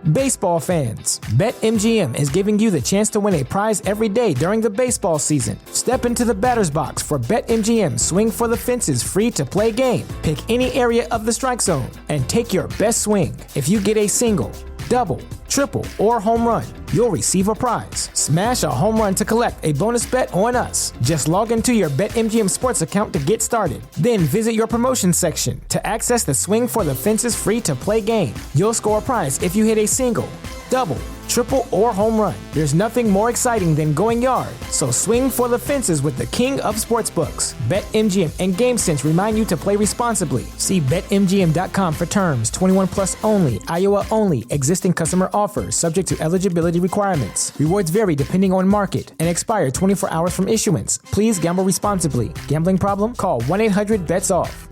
Baseball fans, BetMGM is giving you the chance to win a prize every day during the baseball season. Step into the batter's box for BetMGM Swing for the Fences free-to-play game. Pick any area of the strike zone and take your best swing. If you get a single, double, triple, or home run, you'll receive a prize. Smash a home run to collect a bonus bet on us. Just log into your BetMGM Sports account to get started. Then visit your promotions section to access the Swing for the Fences free-to-play game. You'll score a prize if you hit a single, double, triple, or home run. There's nothing more exciting than going yard, so swing for the fences with the king of sportsbooks. BetMGM and GameSense remind you to play responsibly. See BetMGM.com for terms. 21 plus only. Iowa only. Existing customer offers. Subject to eligibility requirements. Rewards vary depending on market and expire 24 hours from issuance. Please gamble responsibly. Gambling problem? Call 1-800-BETS-OFF.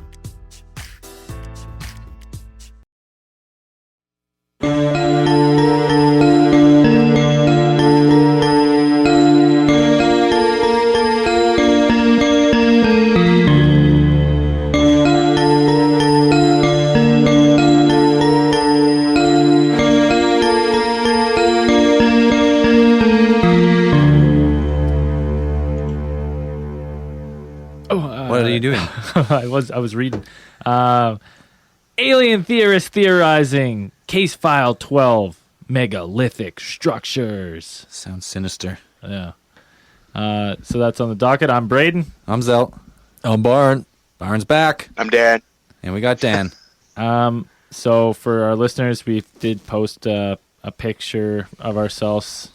I was reading. Alien theorists theorizing case file 12 megalithic structures. Sounds sinister. Yeah. So that's on the docket. I'm Braden. I'm Zelt. I'm Barn. Barn's back. I'm Dan. And we got Dan. So for our listeners, we did post a picture of ourselves.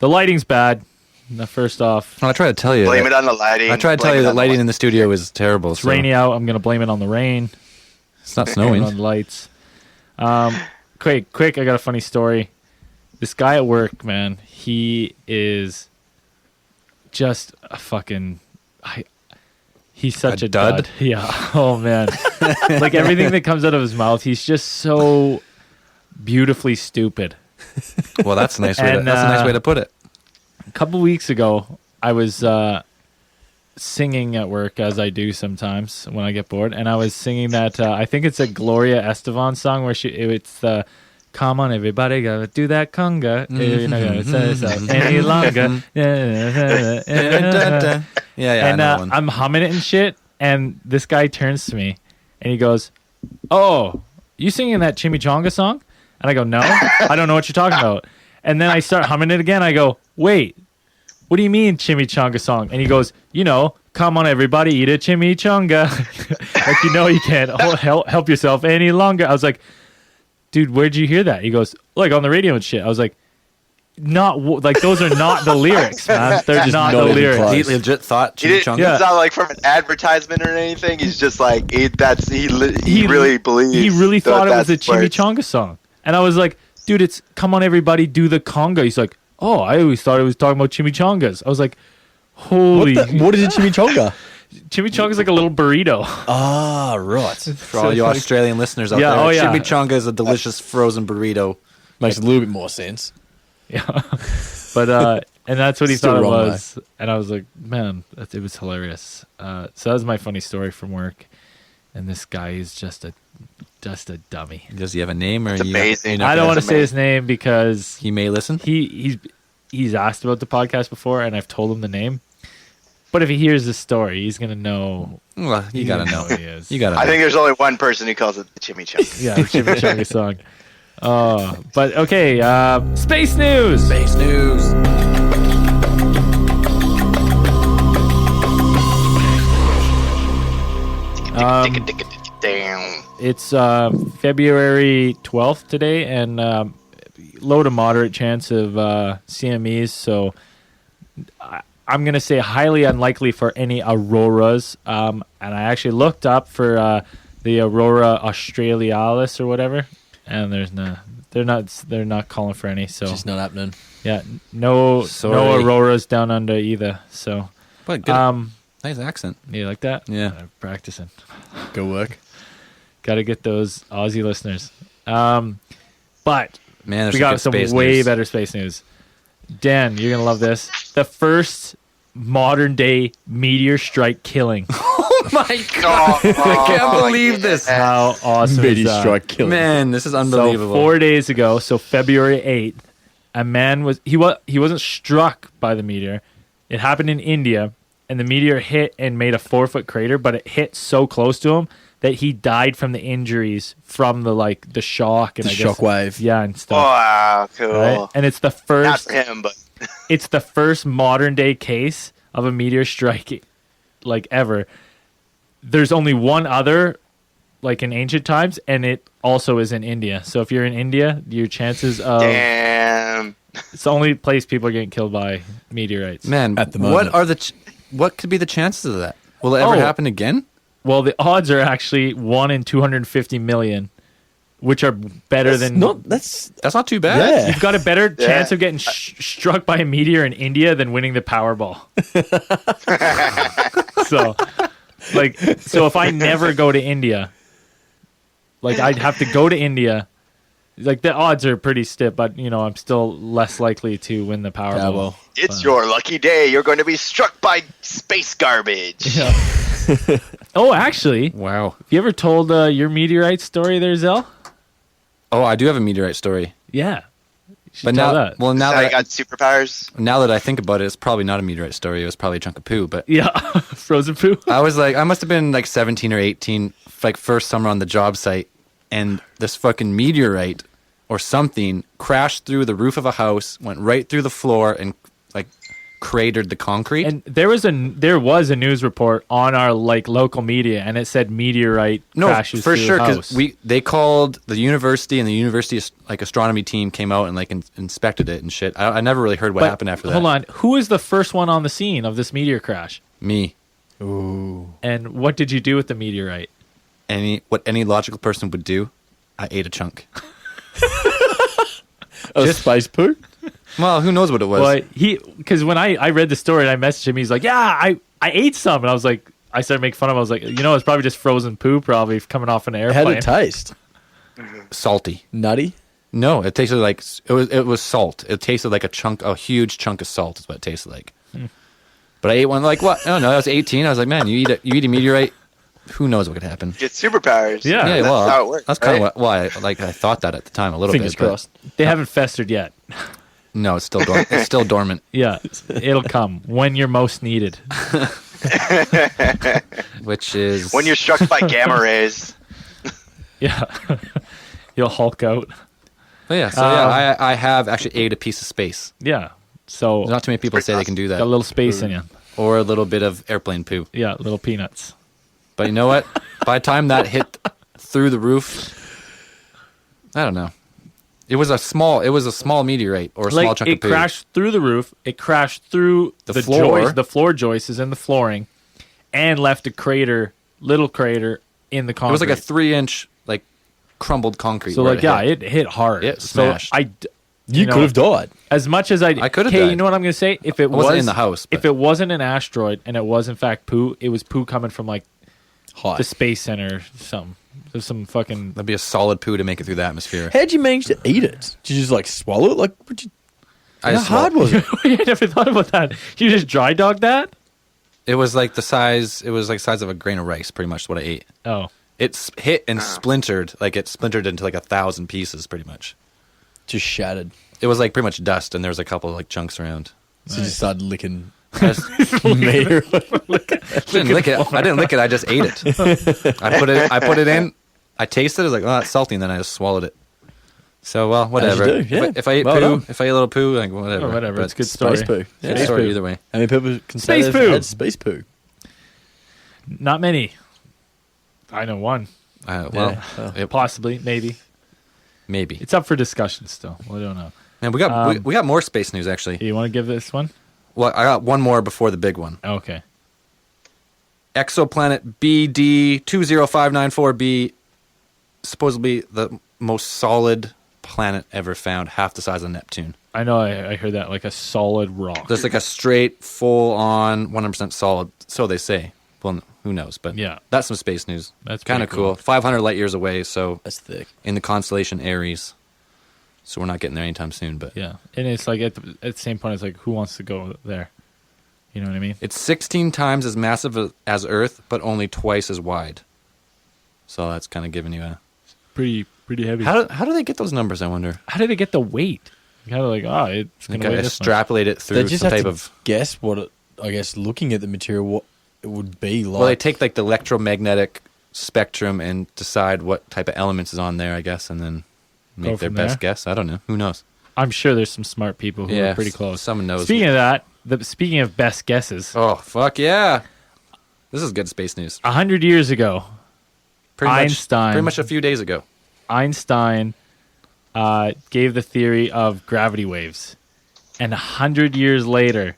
The lighting's bad. First off, I try to tell you. Blame it on the lighting. I try to tell you that lighting in the studio is terrible. It's rainy out. I'm going to blame it on the rain. It's not snowing. On the lights. Quick, I got a funny story. This guy at work, man, he is just a fucking... he's such a dud. Yeah. Oh, man. Like everything that comes out of his mouth, he's just so beautifully stupid. Well, that's a nice way to put it. A couple weeks ago, I was singing at work, as I do sometimes when I get bored, and I was singing that, I think it's a Gloria Estefan song where it's the, come on everybody, gotta do that conga, you're not gonna say so any longer. Yeah, and I'm humming it and shit, and this guy turns to me, and he goes, oh, you singing that Chimichanga song? And I go, no, I don't know what you're talking about. And then I start humming it again. I go, wait, what do you mean chimichanga song? And he goes, come on everybody, eat a chimichanga. Like, you can't help yourself any longer. I was like, dude, where'd you hear that? He goes, like on the radio and shit. I was like, those are not the lyrics, man. They're just not the lyrics. He legit thought chimichanga. It's not like from an advertisement or anything. He's just like, he really believes. He really thought it was a chimichanga song. And I was like, dude, it's come on everybody, do the conga. He's like, oh, I always thought it was talking about chimichangas. I was like, holy. What is a chimichanga? Chimichanga is like a little burrito. Ah, right. For all you Australian listeners out there, chimichanga is a delicious frozen burrito. Makes a little bit more sense. Yeah. But, and that's what he Still thought it wrong, was. Though. And I was like, man, it was hilarious. So that was my funny story from work. And this guy is just a dummy. Does he have a name? Or amazing. I don't want to say his name because he may listen. He's asked about the podcast before, and I've told him the name. But if he hears this story, he's gonna know. Well, you gotta know who he is. You gotta. I think there's only one person who calls it the chimichanga. Yeah, the chimichanga song. But okay, space news. Space news. It's February 12th today, and low to moderate chance of CMEs. So I'm going to say highly unlikely for any auroras. And I actually looked up for the Aurora Australis or whatever, and they're not calling for any. So it's not happening. Yeah, no auroras down under either. So, but good. Nice accent. You like that? Yeah, I'm practicing. Good work. Got to get those Aussie listeners. But man, we got some way better space news. Dan, you're gonna love this. The first modern day meteor strike killing. my God. I can't believe this. How awesome is Meteor that? strike killer. Man, this is unbelievable. So 4 days ago, so February 8th, a man he wasn't struck by the meteor. It happened in India, and the meteor hit and made a 4-foot crater, but it hit so close to him that he died from the injuries from the shock and The shockwave. Yeah, and stuff. Wow, cool. Right? And it's the Not first for him, but it's the first modern day case of a meteor strike ever. There's only one other in ancient times, and it also is in India. So if you're in India, your chances of damn. it's the only place people are getting killed by meteorites. Man, At the moment. what could be the chances of that? Will it ever happen again? Well, the odds are actually 1 in 250 million, which are better than That's That's not too bad. Yeah. You've got a better chance of getting struck by a meteor in India than winning the Powerball. So if I never go to India, I'd have to go to India. The odds are pretty stiff, but I'm still less likely to win the Powerball. It's your lucky day. You're going to be struck by space garbage. Oh, actually, Wow. have you ever told your meteorite story there, Zell? Oh, I do have a meteorite story. Yeah. You should But tell now, that. well, Now I got superpowers. now that I think about it, it's probably not a meteorite story. It was probably a chunk of poo. But Yeah, frozen poo. I was I must have been 17 or 18, first summer on the job site, and this fucking meteorite or something crashed through the roof of a house, went right through the floor, and cratered the concrete. And there was a news report on our local media, and it said meteorite crashes for through sure, house. they called the university, and the university astronomy team came out and inspected it and shit. I never really heard what But happened after that. Hold on, who is the first one on the scene of this meteor crash? Me. And what did you do with the meteorite? What any logical person would do, I ate a chunk. space poo. Well, who knows what it was? Well, because when I read the story and I messaged him, he's like, "Yeah, I ate some," and I was like, I started making fun of him. I was like, it's probably just frozen poo, probably coming off an How airplane. did it taste? Salty. Nutty. No, it tasted like it was salt. It tasted like a huge chunk of salt is what it tasted like. But I ate one what? I don't know. I was 18. I was like, man, you eat a meteorite. Who knows what could happen? Get superpowers. Yeah. Yeah, That's well, how it works. that's kind right? of why I thought that at the time a little Fingers bit. but crossed. They haven't festered yet. No, it's still it's still dormant. Yeah, it'll come when you're most needed. Which is When you're struck by gamma rays. Yeah, you'll Hulk out. But yeah, so yeah, I have actually ate a piece of space. Yeah, so Not too many people say they can do got a that, little space in you. or a little bit of airplane poo. Yeah, little peanuts. But you know what? By the time that hit through the roof, I don't know. It was a small meteorite or a small chunk of It poo. crashed through the roof. It crashed through The floor. the floor joists in the flooring, and left a little crater in the It concrete. was like a 3-inch crumbled concrete. So where it hit hard. It So smashed. You could have died. as much as I could have Okay, died. you know what I'm going to say? If it wasn't in the house, if but- it wasn't an asteroid and it was in fact poo, it was poo coming from High. the space center or something. There's some fucking. That'd be a solid poo to make it through the atmosphere. How'd you manage to eat it? Did you just swallow it? I How just hard was it? I never thought about that. You just dry dog that? It was like the size. It was like the size of a grain of rice, pretty much what I ate. Oh, It's hit and splintered. It splintered into 1,000 pieces, pretty much. Just shattered. It was pretty much dust, and there was a couple of chunks around. So you just started licking I just meteor. didn't lick it. I didn't lick it. I just ate it. I put it in. I tasted it. I was like, oh, that's salty, and then I just swallowed it. So, well, whatever. do, yeah. If I eat Well poo, done. if I eat a little poo, whatever. or whatever. But It's a good story. Space poo. Good Yeah. story either way. How many people can say Space they've poo. had space poo? Not many. I know one. Well, Yeah. Possibly, maybe. maybe. It's up for discussion still. We don't know. Man, we got we got more space news actually. You want to give this one? Well, I got one more before the big one. Okay. Exoplanet BD 20594b, supposedly the most solid planet ever found, half the size of Neptune. I know I heard that, like a solid rock. Just a straight, full-on, 100% solid. So they say. Well, who knows? But Yeah. that's some space news. That's kind of pretty cool. cool. 500 light years away, so That's thick. in the constellation Aries. So we're not getting there anytime soon. But Yeah. And it's like at the same point, it's like, who wants to go there? You know what I mean? It's 16 times as massive as Earth, but only twice as wide. So that's kind of giving you a... Pretty heavy. How do they get those numbers, I wonder? How do they get the weight? Kind of like, it's They going to gotta weigh this much. extrapolate it They through just some have type to of... guess what it, I guess, looking at the material, what it would be like. Well, they take like the electromagnetic spectrum and decide what type of elements is on there, I guess, and then Go make their from best there? guess. I don't know. Who knows? I'm sure there's some smart people who are pretty close. Someone knows. Speaking of that, speaking of best guesses, Oh, fuck yeah. This is good space news. 100 years ago, Einstein. Pretty much a few days ago. Einstein gave the theory of gravity waves, and 100 years later,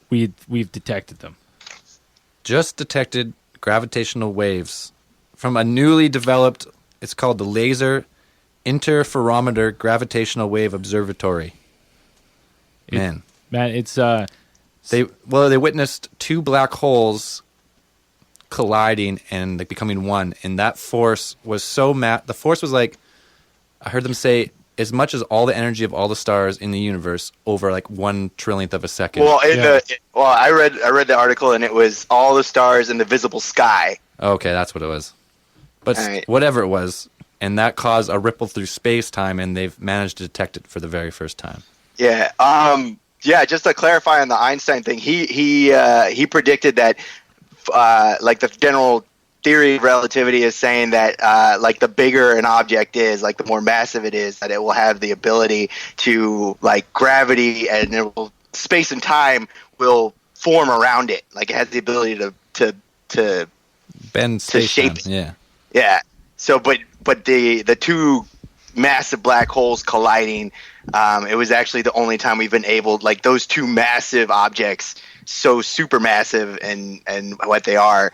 we've detected them. Just detected gravitational waves from a newly developed, it's called the Laser Interferometer Gravitational Wave Observatory. Man. Man, it's They witnessed two black holes colliding and like becoming one, and that force was so the force was like, I heard them say, as much as all the energy of all the stars in the universe over like 1/1,000,000th of a second. Well, I read the article, and it was all the stars in the visible sky. Okay, that's what it was. But All right. whatever it was, and that caused a ripple through space-time, and they've managed to detect it for the very first time. Yeah. Just to clarify on the Einstein thing, he predicted that like the general theory of relativity is saying that like the bigger an object is, like the more massive it is, that it will have the ability to like gravity and space and time will form around it. Like it has the ability to Bend To shape space-time, it. yeah. Yeah. So, but the two massive black holes colliding, it was actually the only time we've been able, like those two massive objects, so super massive and what they are,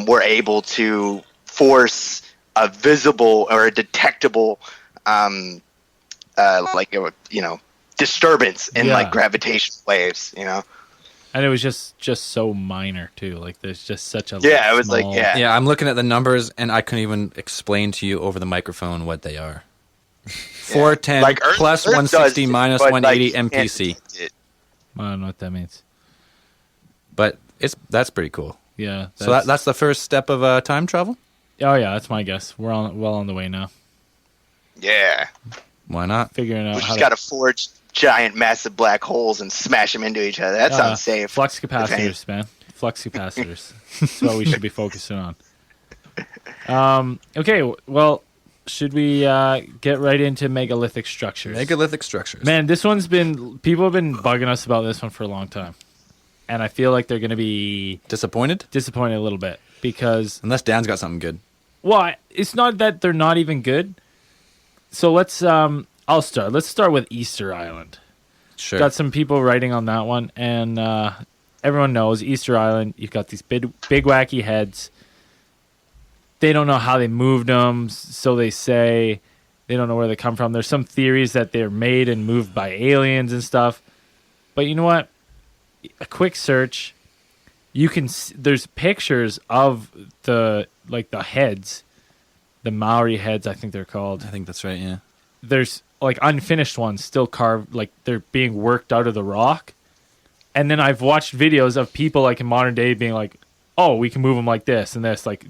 were able to force a visible or a detectable, disturbance in like gravitational waves. You know. and it was just so minor too. Like there's just such a Yeah, it was like, small- yeah. Yeah, I'm looking at the numbers, and I couldn't even explain to you over the microphone what they are. 410 Like Earth- plus Earth 160 does, minus but, 180 like, you can't MPC. detect it. I don't know what that means. But that's pretty cool. Yeah. So that's the first step of time travel? Oh yeah, that's my guess. We're well on the way now. Yeah. Why not? Figuring out We how just got to forge giant, massive black holes and smash them into each other. That sounds safe. Flux capacitors, man. Flux capacitors. That's what we should be focusing on. Okay, well, should we get right into megalithic structures? Megalithic structures. Man, this one's people have been bugging us about this one for a long time. And I feel like they're going to be Disappointed? disappointed a little bit because, Unless Dan's got something good. well, it's not that they're not even good. So I'll start. Let's start with Easter Island. Sure. Got some people writing on that one, and everyone knows Easter Island. You've got these big wacky heads. They don't know how they moved them, so they say they don't know where they come from. There's some theories that they're made and moved by aliens and stuff. But you know what? A quick search, you can. There's pictures of the heads, the Maori heads, I think they're called. I think that's right, yeah. There's like unfinished ones still carved, like they're being worked out of the rock. And then I've watched videos of people like in modern day being like, "Oh, we can move them like this and this." Like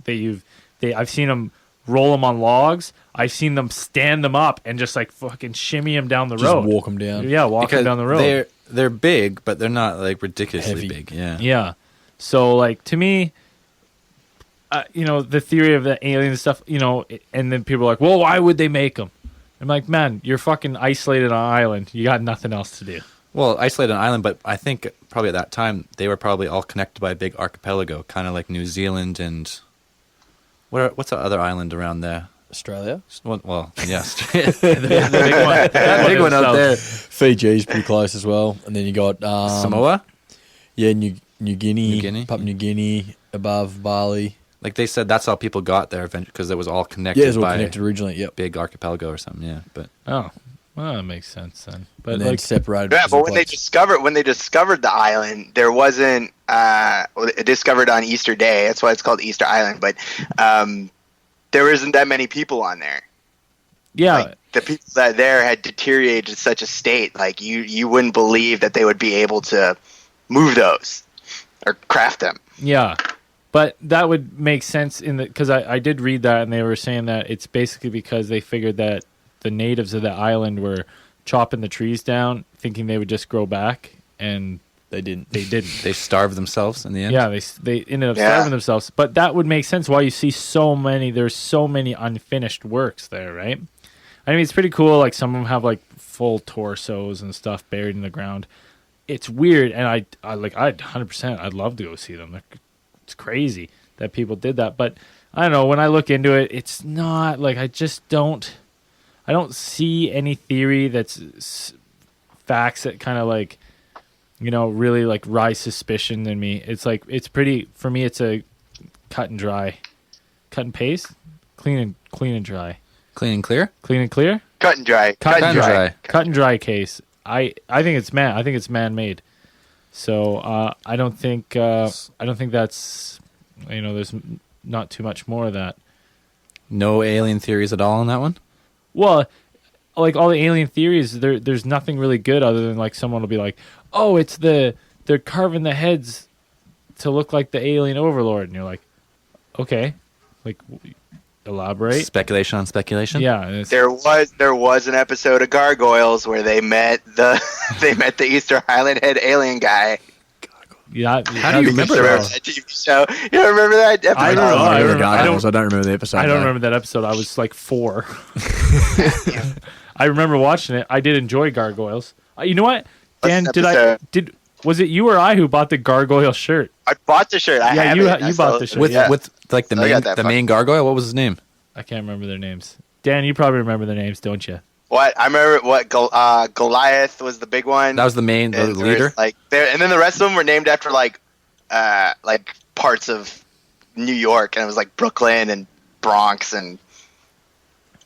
I've seen them roll them on logs. I've seen them stand them up and just like fucking shimmy them down the Just road. walk them down. Yeah, walk them down the road. They're big, but they're not like ridiculously Heavy. big. Yeah. Yeah. So like to me, the theory of the alien stuff, and then people are like, "Well, why would they make them?" I'm like, man, you're fucking isolated on an island. You got nothing else to do. Well, isolated island, but I think probably at that time they were probably all connected by a big archipelago, kind of like New Zealand and what's the other island around there? Australia. Well, yes, The big one. that big one out there. Fiji's pretty close as well. And then you got Samoa. Yeah, New Guinea, New Guinea? Papua New Guinea, above Bali. Like they said, that's how people got there eventually because it was all connected Yeah, it's all by connected originally. Yep. a big archipelago or something. Yeah, but Oh, well, that makes sense then. But And then like, separated. Yeah, into but some when they places. discovered the island, there wasn't discovered on Easter Day. That's why it's called Easter Island. But there isn't that many people on there. yeah, Like, the people that there had deteriorated to such a state, like you wouldn't believe that they would be able to move those or craft them. Yeah, but that would make sense because I did read that, and they were saying that it's basically because they figured that the natives of the island were chopping the trees down, thinking they would just grow back, and They didn't. they didn't. They starved themselves in the end. Yeah, they ended up starving themselves. But that would make sense why you see there's so many unfinished works there, right? I mean, it's pretty cool. Like, some of them have, like, full torsos and stuff buried in the ground. It's weird, and I 100%, I'd love to go see them. It's crazy that people did that. But, I don't know, when I look into it, it's not, like, I don't see any theory that's facts that kind of, like, you know, really, like, rise suspicion in me. It's, like, for me, it's a cut and dry. Cut and paste? Clean and dry. Clean and clear? Clean and clear? Cut and dry. Cut and dry. Cut and dry case. I think it's man-made. So I don't think that's, you know, there's not too much more of that. No alien theories at all on that one? Well, like, all the alien theories, there's nothing really good other than, like, someone will be like, oh, they're carving the heads to look like the alien overlord, and you're like, okay, like, elaborate. Speculation on speculation? Yeah, and There was an episode of Gargoyles where they met the Easter Island head alien guy. yeah. How do you remember Remember that? that TV show? You don't remember that episode? I don't know. I remember the I Gargoyles. I don't remember the episode. I don't no. remember that episode. I was like 4. I remember watching it. I did enjoy Gargoyles. You know what, Dan? What's the episode? Was it you or I who bought the Gargoyle shirt? I bought the shirt. I Yeah, have you it. you I bought the still- shirt. With like the I got that main gargoyle? What was his name? I can't remember their names. Dan, you probably remember their names, don't you? What I remember, Goliath was the big one. That was the main the And there was, leader? like there, and then the rest of them were named after like parts of New York, and it was like Brooklyn and Bronx, and I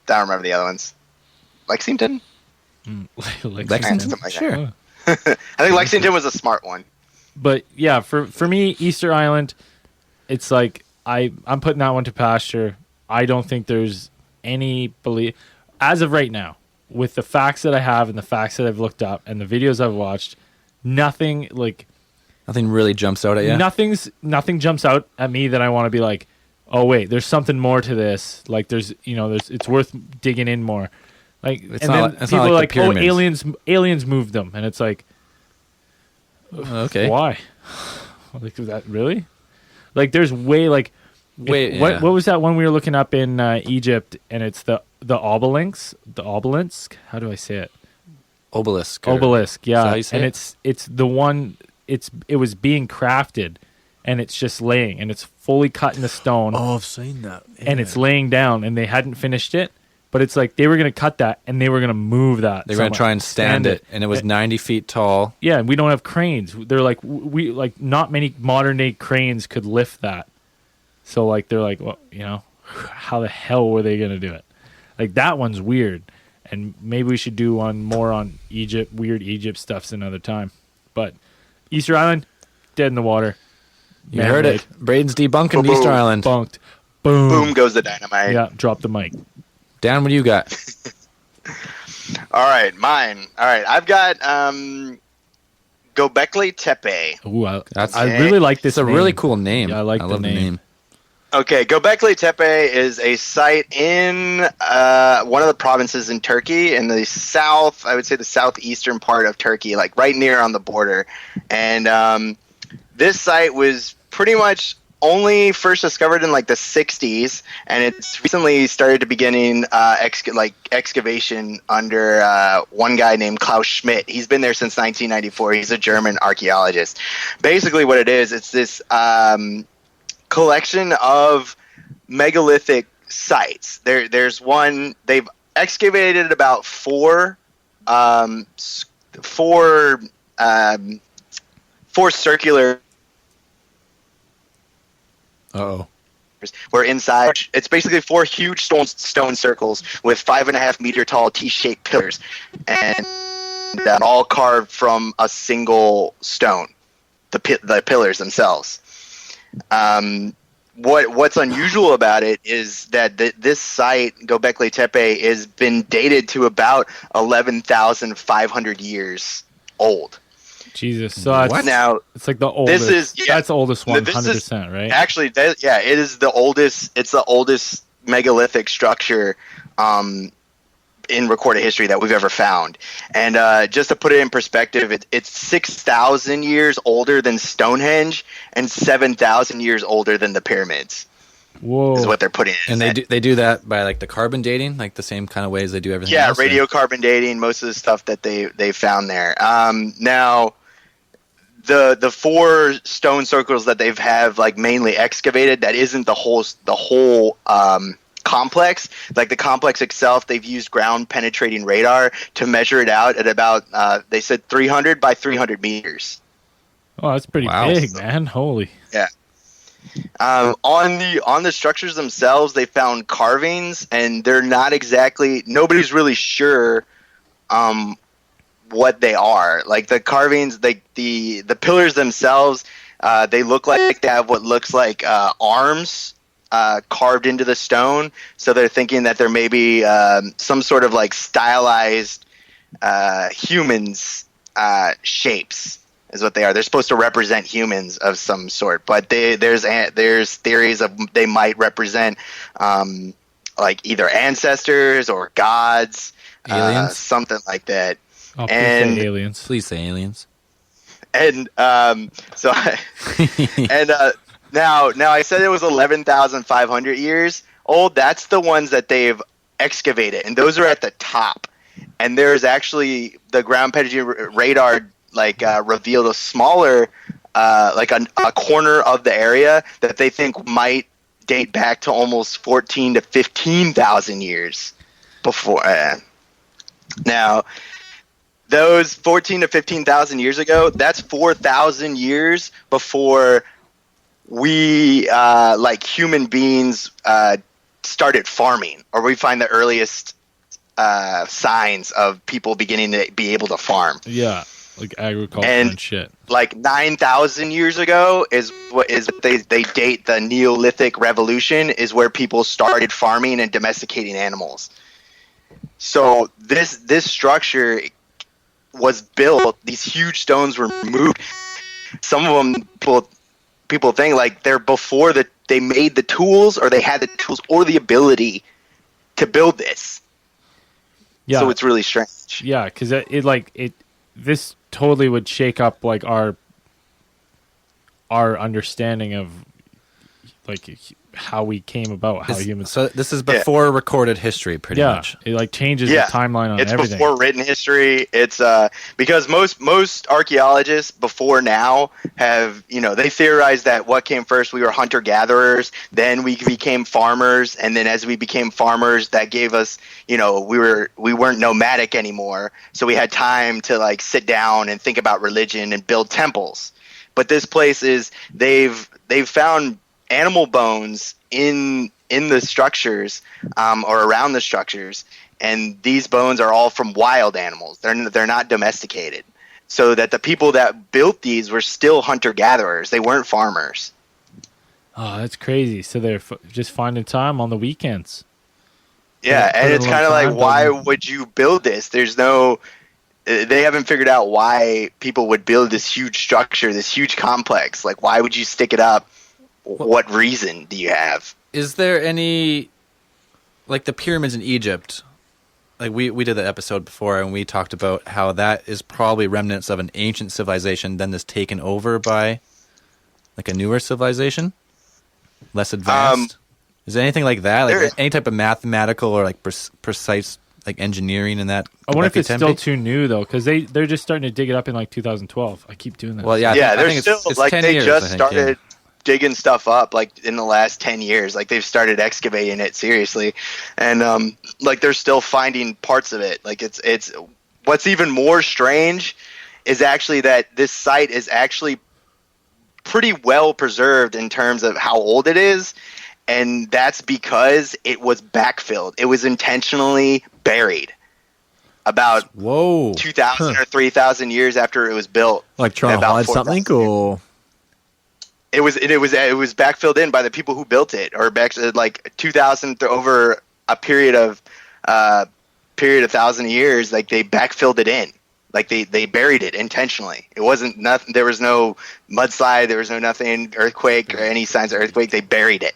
don't remember the other ones. Lexington. Lexington? Something like that. Sure. I think Lexington was a smart one. But yeah, for me, Easter Island, it's like I'm putting that one to pasture. I don't think there's any belief as of right now, with the facts that I have and the facts that I've looked up and the videos I've watched. Nothing Nothing really jumps out at you? nothing jumps out at me that I want to be like, oh wait, there's something more to this. Like it's worth digging in more. Like, It's and not then like- it's people not are like like, the oh, aliens moved them, and it's like, Okay. why? Like, is that really? Like, there's way like, Wait, what yeah. what was that one we were looking up in Egypt, and it's the obelisk. How do I say it? Obelisk. or- Obelisk, Is that yeah. how you say And it? it's the one. It was being crafted, and it's just laying, and it's fully cut in the stone, Oh, I've seen that. and it's laying down, and they hadn't finished it. But it's like they were going to cut that, and they were going to move that. They were going to somewhere. try and stand it, and it was 90 feet tall. Yeah, and we don't have cranes. They're like not many modern day cranes could lift that. So like they're like, well, you know, how the hell were they going to do it? Like, that one's weird, and maybe we should do one more on Egypt, weird Egypt stuffs another time. But Easter Island, dead in the water. You heard it. Braden's debunking Boom. Easter Island. Bunked. Boom. Boom goes the dynamite. Yeah, drop the mic. Dan, what do you got? All right, mine. All right, I've got Göbekli Tepe. Ooh, That's- I really like this. It's a name. really cool name. Yeah, I like the love name. Okay, Göbekli Tepe is a site in one of the provinces in Turkey, in the south, I would say the southeastern part of Turkey, like right near on the border. And this site was pretty much only first discovered in like the 60s, and it's recently started to beginning excavation under one guy named Klaus Schmidt. He's been there since 1994. He's a German archaeologist. Basically what it is, it's this collection of megalithic sites. There's one, they've excavated about four circular, Uh-oh. where inside it's basically four huge stone circles with 5.5 meter tall T-shaped pillars, and all carved from a single stone, the pillars themselves. What's unusual about it is that this site, Göbekli Tepe, has been dated to about 11,500 years old. Jesus. So it's like the oldest. That's the oldest one, 100%, right? Actually, it is the oldest. It's the oldest megalithic structure in recorded history that we've ever found. And just to put it in perspective, it's 6,000 years older than Stonehenge and 7,000 years older than the pyramids. Whoa! Is what they're putting in. And they do that by like the carbon dating, like the same kind of ways they do everything else. Yeah, radiocarbon dating, most of the stuff that they found there. Now, the 4 stone circles that they've have like mainly excavated, that isn't the whole complex. Like the complex itself, they've used ground penetrating radar to measure it out at about they said 300 by 300 meters. Oh, that's pretty big, man. Holy. Yeah. On the structures themselves, they found carvings, and they're not exactly. Nobody's really sure what they are. Like the carvings, the pillars themselves, they look like they have what looks like arms carved into the stone. So they're thinking that there may be some sort of like stylized humans shapes. Is what they are. They're supposed to represent humans of some sort, but there's theories of they might represent like either ancestors or gods, aliens, something like that. Oh, and say aliens. Please say aliens. And now I said it was 11,500 years old. That's the ones that they've excavated, and those are at the top. And there's actually the ground penetrating radar revealed a smaller, a corner of the area that they think might date back to almost 14 to 15,000 years before. Now, those 14 to 15,000 years ago, that's 4,000 years before we, like human beings, started farming, or we find the earliest signs of people beginning to be able to farm. Yeah. Like agriculture and shit. Like 9,000 years ago is they date the Neolithic Revolution, is where people started farming and domesticating animals. So this structure was built. These huge stones were moved. Some of them people think like they're before they made the tools, or they had the tools or the ability to build this. Yeah. So it's really strange. Yeah, because this totally would shake up like our understanding of like how we came about, how humans. So this is before recorded history, pretty much. It like changes the timeline on everything. It's before written history. It's because most archaeologists before now have, they theorized that what came first, we were hunter gatherers, then we became farmers, and then as we became farmers, that gave us, we weren't nomadic anymore, so we had time to like sit down and think about religion and build temples. But this place is they've found animal bones in the structures or around the structures, and these bones are all from wild animals. They're not domesticated, so that the people that built these were still hunter-gatherers. They weren't farmers. Oh, that's crazy. So they're just finding time on the weekends. Yeah, and it's kind of like, why would you build this? They haven't figured out why people would build this huge structure, this huge complex. Like, why would you stick it up? What reason do you have? Is there any, like the pyramids in Egypt? Like we did the episode before, and we talked about how that is probably remnants of an ancient civilization, then is taken over by like a newer civilization, less advanced. Is there anything like that? Like any type of mathematical or like precise like engineering in that? I wonder if it's still too new though, because they're just starting to dig it up in like 2012. I keep doing that. Well, yeah, they're still it's like 10 years, just started digging stuff up like in the last 10 years. Like they've started excavating it seriously, and like they're still finding parts of it. Like it's what's even more strange is actually that this site is actually pretty well preserved in terms of how old it is, and that's because it was backfilled. It was intentionally buried about 2,000 or 3,000 years after it was built. Like trying to hide something, or it was backfilled in by the people who built it, or back like 2,000 over a period of 1,000 years. Like they backfilled it in. Like they buried it intentionally. It wasn't nothing. There was no mudslide. There was no nothing earthquake or any signs of earthquake. They buried it.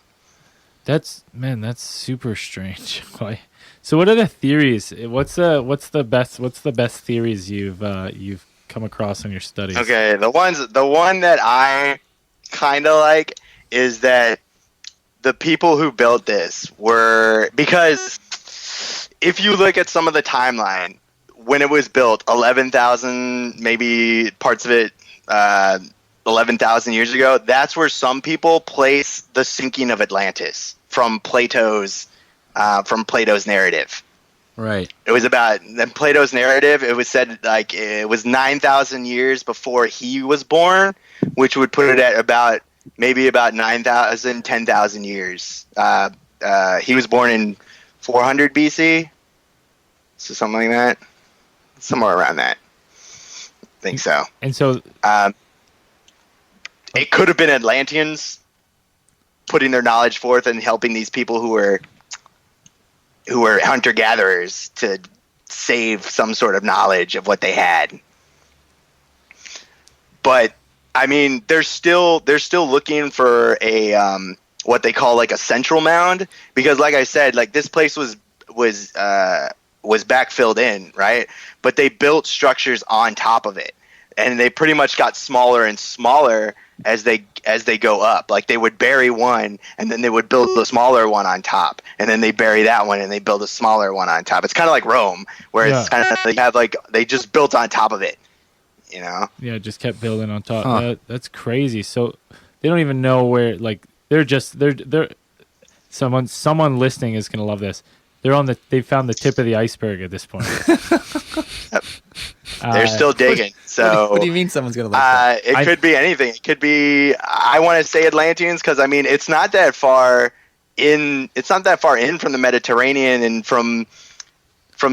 That's super strange. Why? So what are the theories? What's the best theories you've come across in your studies? Okay, the one that I kind of like is that the people who built this were, because if you look at some of the timeline when it was built, 11,000, maybe parts of it 11,000 years ago, that's where some people place the sinking of Atlantis from Plato's narrative. Right. It was about Plato's narrative. It was said like it was 9,000 years before he was born, which would put it at about 9,000, 10,000 years. He was born in 400 BC, so something like that, somewhere around that. I think so. And so it could have been Atlanteans putting their knowledge forth and helping these people who were hunter-gatherers to save some sort of knowledge of what they had. But I mean, they're still looking for a what they call like a central mound, because like I said, like this place was backfilled in, right? But they built structures on top of it, and they pretty much got smaller and smaller as they go up. Like they would bury one, and then they would build a smaller one on top, and then they bury that one, and they build a smaller one on top. It's kind of like Rome, where it's kind of they just built on top of it, you know? Yeah, just kept building on top. Huh. That's crazy. So they don't even know where. Like they're someone listening is gonna love this. They found the tip of the iceberg at this point. They're still digging. So What do you mean someone's gonna like that? it could be anything. It could be, I want to say Atlanteans, because I mean it's not that far in. It's not that far in from the Mediterranean, and from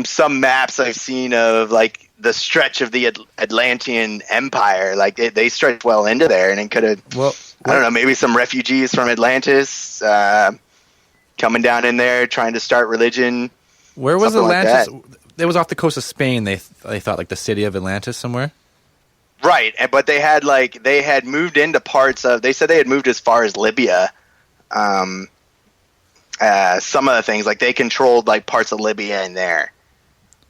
some maps I've seen of like the stretch of the Atlantean Empire, like they stretch well into there, and it could have. Well, I don't know, maybe some refugees from Atlantis coming down in there trying to start religion. where was something like Atlantis? It was off the coast of Spain. They thought like the city of Atlantis somewhere. Right, but they had moved into parts of. They said they had moved as far as Libya. Some of the things, like they controlled like parts of Libya in there.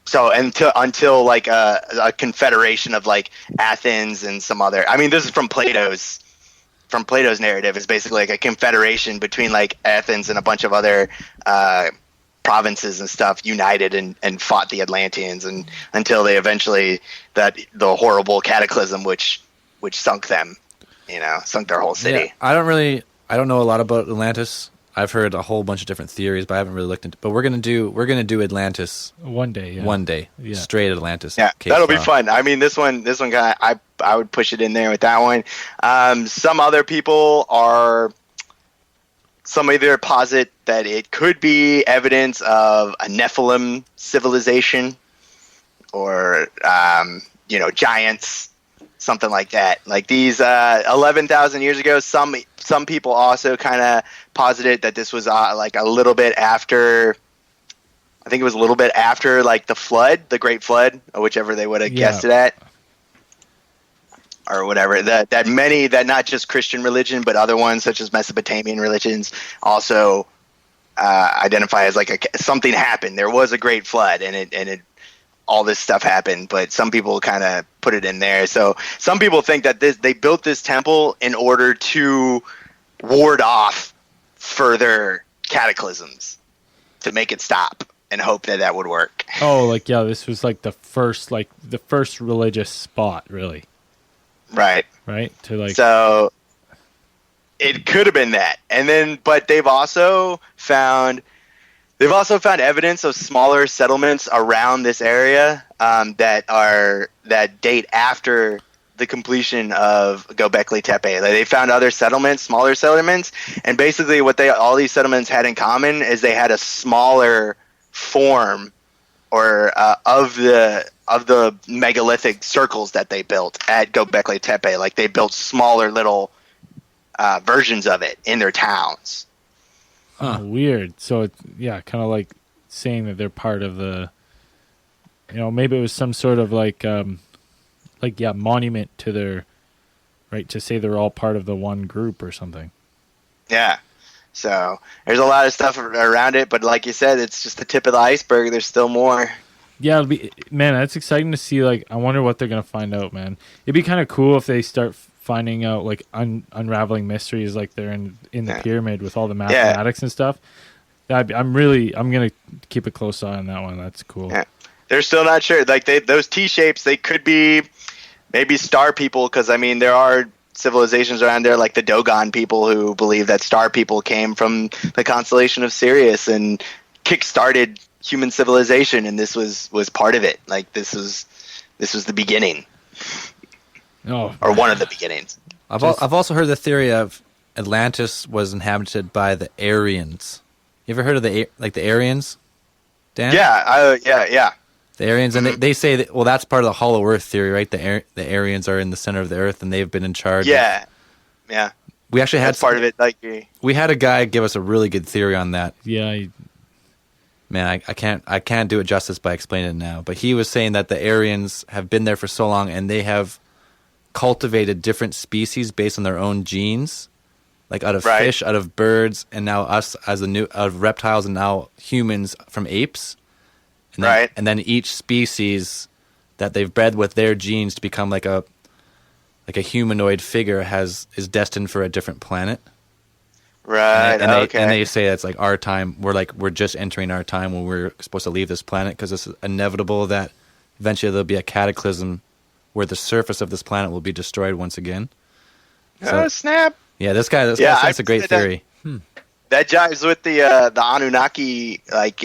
So until like a confederation of like Athens and some other. I mean, this is from Plato's narrative. Is basically like a confederation between like Athens and a bunch of other provinces and stuff united and fought the Atlanteans, and until they eventually the horrible cataclysm which sunk them, sunk their whole city. Yeah, I don't know a lot about Atlantis. I've heard a whole bunch of different theories, but I haven't really looked into. But we're gonna do Atlantis one day. Yeah. one day, Yeah. straight Atlantis. Yeah, case that'll be file. fun. I mean, this one guy, I would push it in there with that one. Some other people some either posit that it could be evidence of a Nephilim civilization, or giants, something like that. Like these 11,000 years ago. Some people also kind of posited that this was like a little bit after. I think it was a little bit after like the Great Flood, or whichever they would have guessed it at, or whatever. That not just Christian religion, but other ones such as Mesopotamian religions also identify as like something happened. There was a Great Flood, and it all this stuff happened. But some people kind of put it in there. So some people think that they built this temple in order to ward off further cataclysms, to make it stop, and hope that would work. Oh, like this was like the first religious spot, really. Right. To like. So it could have been that, and then, but they've also found evidence of smaller settlements around this area that date after the completion of Göbekli Tepe. Like they found other settlements, smaller settlements, and basically what all these settlements had in common is they had a smaller form or of the megalithic circles that they built at Göbekli Tepe. Like they built smaller little versions of it in their towns. Weird. So it's kind of like saying that they're part of the maybe it was some sort of monument to their, right, to say they're all part of the one group or something. Yeah. So there's a lot of stuff around it, but like you said, it's just the tip of the iceberg. There's still more. Yeah, man, that's exciting to see. Like, I wonder what they're gonna find out, man. It'd be kind of cool if they start finding out like unraveling mysteries, like they're in the pyramid with all the mathematics and stuff. I'm gonna keep a close eye on that one. That's cool. Yeah. They're still not sure. Like those T shapes, they could be maybe star people, because I mean there are civilizations around there like the Dogon people who believe that star people came from the constellation of Sirius and kick-started human civilization, and this was part of it. Like this was the beginning, or one of the beginnings. I've also heard the theory of Atlantis was inhabited by the Aryans. You ever heard of the Aryans, Dan? Yeah, yeah. The Aryans, and they say that, well, that's part of the Hollow Earth theory, right? The Aryans are in the center of the Earth, and they've been in charge. Yeah. We actually had part of it. Like we had a guy give us a really good theory on that. Yeah. Man, I can't do it justice by explaining it now. But he was saying that the Aryans have been there for so long, and they have cultivated different species based on their own genes, like out of fish, out of birds, and now us out of reptiles, and now humans from apes. And then each species that they've bred with their genes to become like a humanoid figure is destined for a different planet. Right. And they say that's like our time. We're just entering our time when we're supposed to leave this planet, because it's inevitable that eventually there'll be a cataclysm where the surface of this planet will be destroyed once again. So, snap! Yeah, this guy that's a great theory. That jives with the Anunnaki, like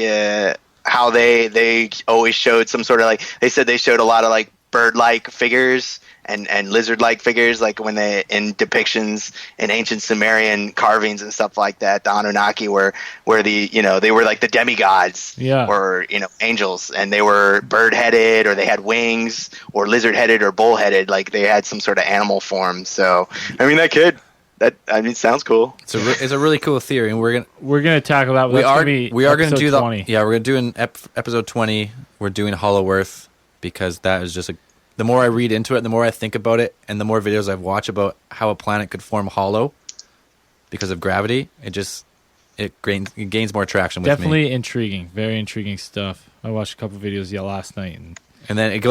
how they always showed some sort of, like, they said they showed a lot of like bird-like figures and lizard-like figures, like when they in depictions in ancient Sumerian carvings and stuff like that. The Anunnaki were they were like the demigods, or angels, and they were bird-headed, or they had wings, or lizard-headed, or bull-headed, like they had some sort of animal form. So I mean that sounds cool. It's a really cool theory, and we're gonna tackle that. We are gonna do 20. Yeah, we're gonna do in episode 20. We're doing Hollow Earth, because that is just the more I read into it, the more I think about it, and the more videos I've watched about how a planet could form hollow because of gravity, it gains more traction with me. Definitely intriguing, very intriguing stuff. I watched a couple videos last night, and then it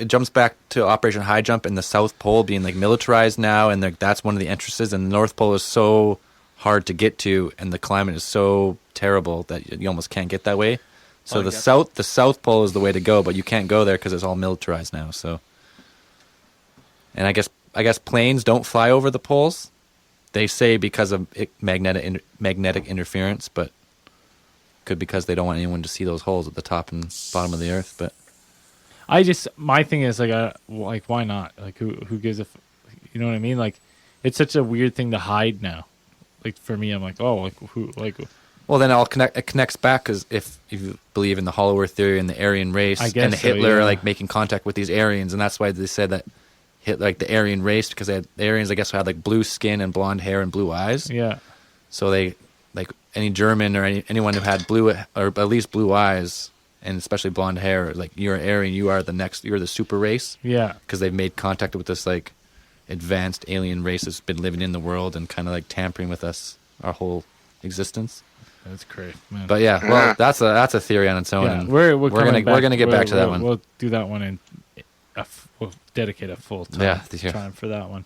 jumps back to Operation High Jump and the South Pole being like militarized now, and that's one of the entrances, and the North Pole is so hard to get to, and the climate is so terrible that you almost can't get that way. So the South Pole is the way to go, but you can't go there because it's all militarized now. So, and I guess planes don't fly over the poles. They say because of magnetic interference, but could because they don't want anyone to see those holes at the top and bottom of the Earth. But my thing is like why not? Like who gives a, you know what I mean? Like it's such a weird thing to hide now. Like for me, I'm like, oh, like who, like. Well, then it connects back, because if you believe in the Hollow Earth theory and the Aryan race, and Hitler like making contact with these Aryans, and that's why they said that the Aryan race, because the Aryans, I guess, had like blue skin and blonde hair and blue eyes. Yeah. So they, like any German or anyone who had blue, or at least blue eyes, and especially blonde hair, like you're an Aryan, you're the super race. Yeah. Because they've made contact with this like advanced alien race that's been living in the world and kind of like tampering with us our whole existence. That's great, man. But yeah, well, that's a theory on its own. Yeah, and we're gonna get back to that one. We'll do that one, and we'll dedicate a full time for that one.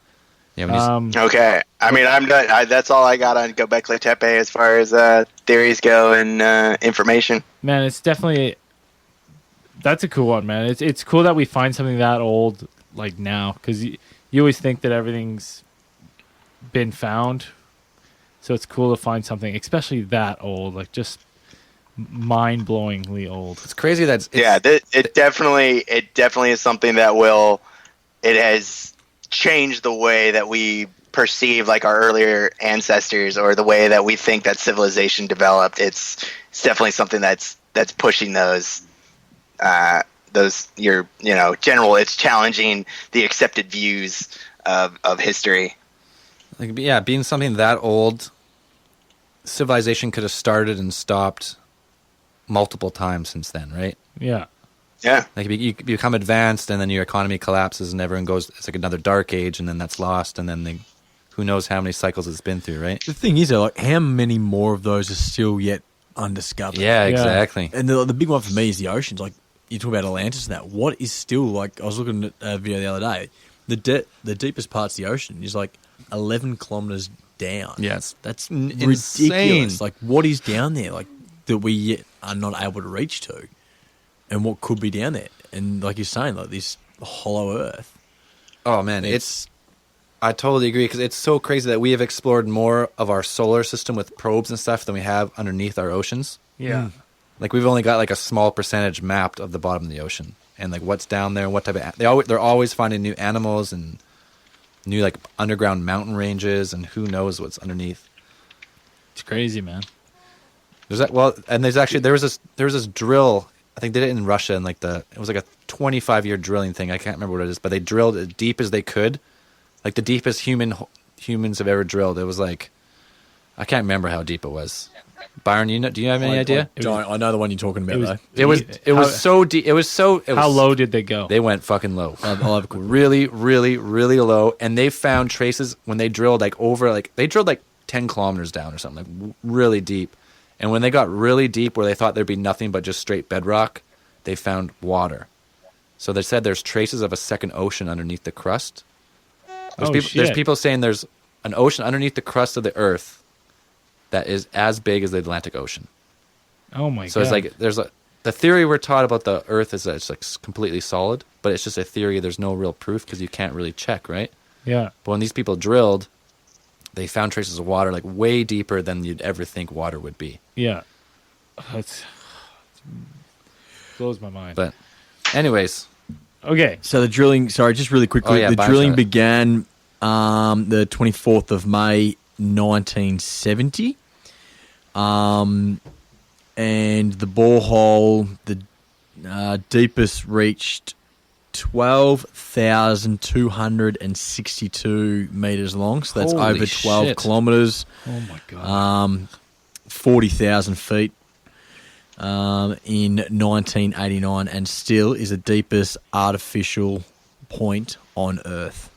Yeah. Okay. I mean, I'm done. That's all I got on Göbekli Tepe as far as theories go and information. Man, it's definitely, that's a cool one, man. It's cool that we find something that old like now, because you always think that everything's been found. So it's cool to find something, especially that old, like just mind-blowingly old. It's crazy that it definitely is something that it has changed the way that we perceive like our earlier ancestors, or the way that we think that civilization developed. It's definitely something that's pushing those general. It's challenging the accepted views of history. Like, yeah, being something that old, civilization could have started and stopped multiple times since then, right? Yeah. Yeah. Like you become advanced, and then your economy collapses, and everyone goes. It's like another dark age, and then that's lost, and then who knows how many cycles it's been through, right? The thing is, though, like, how many more of those are still yet undiscovered? Yeah, exactly. And the big one for me is the oceans. Like, you talk about Atlantis and that. What is still, like, I was looking at a video the other day. The deepest parts of the ocean is like 11 kilometers down. Yes, that's Ridiculous. insane. Like, what is down there? Like, that we yet are not able to reach to, and what could be down there? And like you're saying, like this hollow Earth. Oh man, I totally agree because it's so crazy that we have explored more of our solar system with probes and stuff than we have underneath our oceans. Yeah. Like we've only got like a small percentage mapped of the bottom of the ocean and like what's down there and what type of they're always finding new animals and new like underground mountain ranges and who knows what's underneath. It's crazy, man. There's there was this drill. I think they did it in Russia and it was like a 25-year drilling thing. I can't remember what it is, but they drilled as deep as they could. Like the deepest humans have ever drilled. It was like, I can't remember how deep it was. Byron, do you have any idea? I know the one you're talking about, though. It was so deep. How low did they go? They went fucking low. I'll have a quick Really, really, really low. And they found traces when they drilled they drilled 10 kilometers down or something, like really deep. And when they got really deep where they thought there'd be nothing but just straight bedrock, they found water. So they said there's traces of a second ocean underneath the crust. There's people saying there's an ocean underneath the crust of the Earth that is as big as the Atlantic Ocean. Oh my god! So it's like the theory we're taught about the Earth is that it's like completely solid, but it's just a theory. There's no real proof because you can't really check, right? Yeah. But when these people drilled, they found traces of water like way deeper than you'd ever think water would be. Yeah. That's blows my mind. But anyways, okay. So the drilling, sorry, just really quickly, the drilling began the 24th of May, 1970. And the borehole, the deepest reached 12,262 meters long. So that's Holy over 12 shit. kilometers. Oh my god. 40,000 feet in 1989, and still is the deepest artificial point on Earth.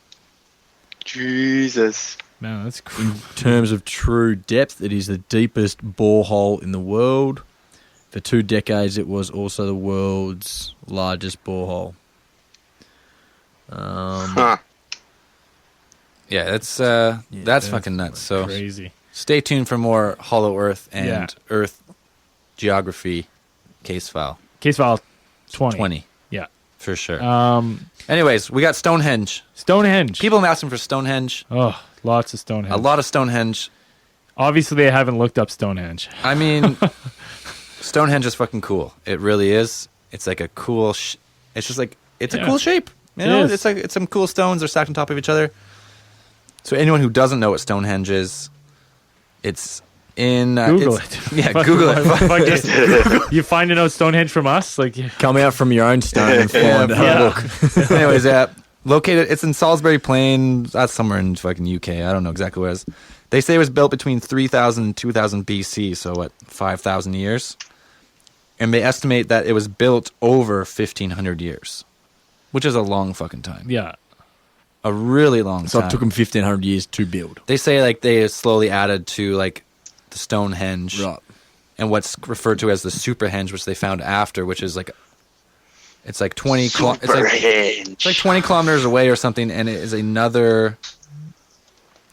Jesus. Man, that's In crazy. terms of true depth, it is the deepest borehole in the world. For 2 decades, it was also the world's largest borehole. Huh. yeah, that's that's fucking nuts. So Crazy. stay tuned for more Hollow Earth and Yeah. Earth geography case file. Case file 20. 20 Yeah. for sure. Um, Anyways, we got Stonehenge. Stonehenge. People have been asking for Stonehenge. Oh, lots of Stonehenge. A lot of Stonehenge. Obviously, they haven't looked up Stonehenge. I mean, Stonehenge is fucking cool. It really is. It's like a cool. It's just like it's a cool shape. You know, is. it's some cool stones. They're stacked on top of each other. So anyone who doesn't know what Stonehenge is, it's in Google it's- it. Yeah, Google it. You finding out Stonehenge from us? Like, Come out from your own stone and find Yeah. a look. Anyways, located. It's in Salisbury Plain. That's somewhere in fucking UK. I don't know exactly where it is. They say it was built between 3000 and 2000 BC. So what, 5,000 years? And they estimate that it was built over 1,500 years, which is a long fucking time. yeah. A really long So time. it took them 1,500 years to build. They say like they slowly added to like the Stonehenge, Right. and what's referred to as the Superhenge, which they found after, which is like it's like 20 it's like Superhenge. 20 kilometers away or something, and it is another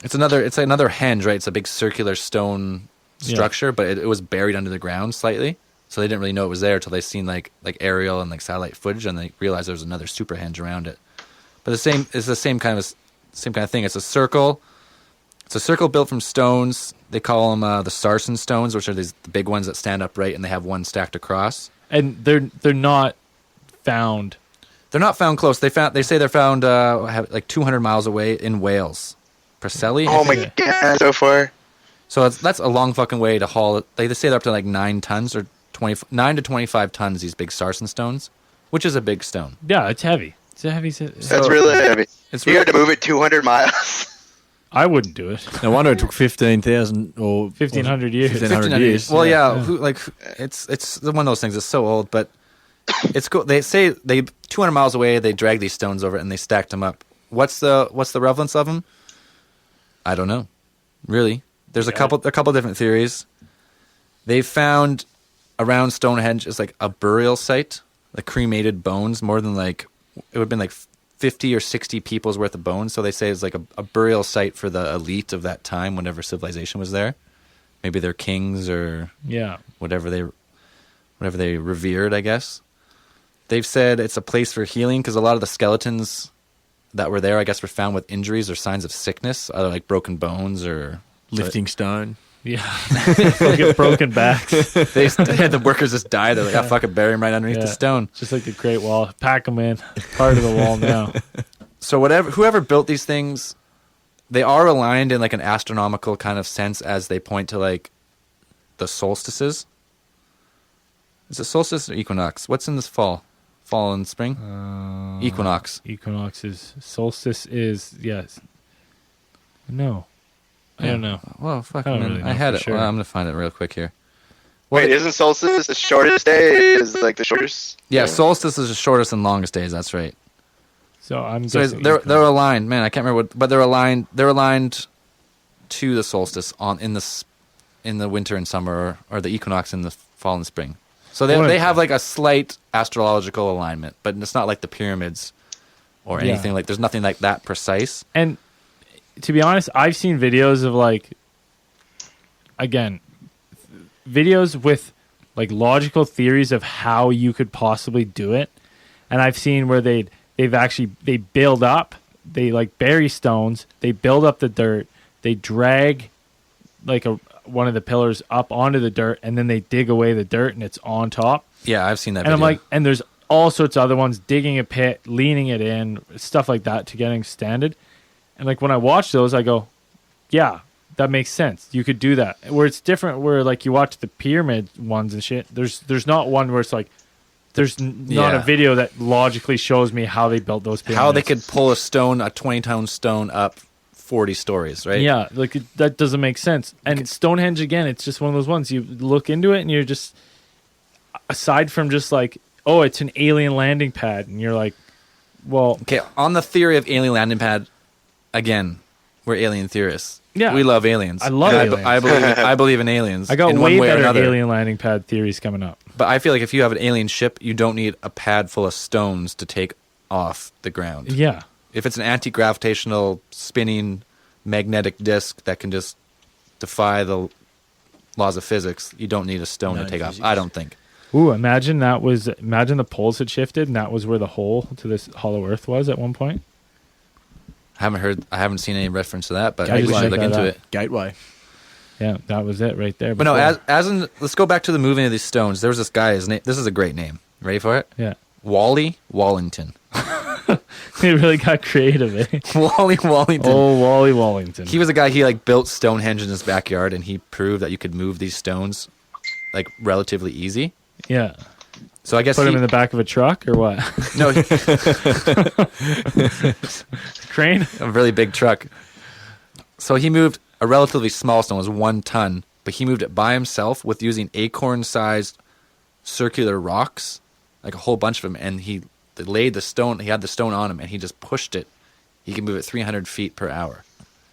it's another henge, right? It's a big circular stone structure, but it was buried under the ground slightly, so they didn't really know it was there until they seen like aerial and like satellite footage, and they realized there was another Superhenge around it. But it's the same kind of thing. It's a circle. It's a circle built from stones. They call them the Sarsen stones, which are the big ones that stand upright and they have one stacked across. And they're not found. They're not found close. They say they're found like 200 miles away in Wales, Preseli. Oh my god, so far. So that's a long fucking way to haul it. They say they're up to like 9 tons or 9 to 25 tons. These big Sarsen stones, which is a big stone. Yeah, it's heavy. It's a heavy. That's really heavy. It's You really, got to move it 200 miles. I wouldn't do it. No wonder it took 15,000 or 1,500 years. 1,500 years. Well, yeah. It's one of those things. It's so old, but it's cool. They say 200 miles away. They drag these stones over and they stacked them up. What's the relevance of them? I don't know. Really, there's a couple different theories. They found around Stonehenge is like a burial site, like cremated bones, more than like it would have been like 50 or 60 people's worth of bones. So they say it's like a burial site for the elite of that time, whenever civilization was there. Maybe they're kings or whatever they revered, I guess. They've said it's a place for healing because a lot of the skeletons that were there, I guess, were found with injuries or signs of sickness, either like broken bones or Lifting stone. Yeah. Fucking broken backs. they had the workers just die. They're like, oh, fuck it, bury him right underneath the stone. Just like the Great Wall. Pack them in. Part of the wall now. So whoever built these things, they are aligned in like an astronomical kind of sense as they point to like the solstices. Is it solstice or equinox? What's in this fall? Fall and spring? Equinox. Equinox is solstice is yes. No. I don't know. Well, fuck, I don't man. really know I had for it. sure. Well, I'm gonna find it real quick here. Wait, isn't solstice the shortest day? Is like the shortest? Yeah, solstice is the shortest and longest days. That's right. So I'm So guessing they're aligned. Man, I can't remember what, but they're aligned. They're aligned to the solstice in the winter and summer, or the equinox in the fall and spring. So they have like a slight astrological alignment, but it's not like the pyramids or anything like. There's nothing like that precise. And to be honest, I've seen videos of like, again, videos with like logical theories of how you could possibly do it, and I've seen where they build up, they like bury stones, they build up the dirt, they drag like one of the pillars up onto the dirt, and then they dig away the dirt and it's on top. Yeah, I've seen that. And video. I'm like, and there's all sorts of other ones, digging a pit, leaning it in, stuff like that to get extended. And like when I watch those, I go, yeah, that makes sense. You could do that. Where it's different, where like you watch the pyramid ones and shit. There's not one where it's like, there's not a video that logically shows me how they built those pyramids. how they could pull a 20-ton stone up 40 stories, right? Yeah, like that doesn't make sense. And Stonehenge, again, it's just one of those ones. You look into it and you're just, aside from just like, oh, it's an alien landing pad, and you're like, well, Okay, on the theory of alien landing pad, again, we're alien theorists. Yeah. We love aliens. I love aliens. I believe in aliens. I got in way one way or better another. alien landing pad theories coming up. But I feel like if you have an alien ship, you don't need a pad full of stones to take off the ground. Yeah. If it's an anti-gravitational spinning magnetic disc that can just defy the laws of physics, you don't need a stone to take off. I don't think. Ooh, imagine the poles had shifted and that was where the hole to this hollow earth was at one point. I haven't seen any reference to that, but I we just should looked look that into up. it. Gateway. Yeah, that was it right there. But no, before. let's go back to the moving of these stones. There was this guy, his name, this is a great name. Ready for it? Yeah. Wally Wallington. They really got creative, eh? Wally Wallington. Oh, Wally Wallington. He was a guy, he like built Stonehenge in his backyard, and he proved that you could move these stones like relatively easy. Yeah. So I guess Put him in the back of a truck or what? no, Crane? a really big truck. So he moved a relatively small stone, it was 1 ton, but he moved it by himself with using acorn-sized circular rocks, like a whole bunch of them, and he laid the stone. He had the stone on him, and he just pushed it. He could move it 300 feet per hour.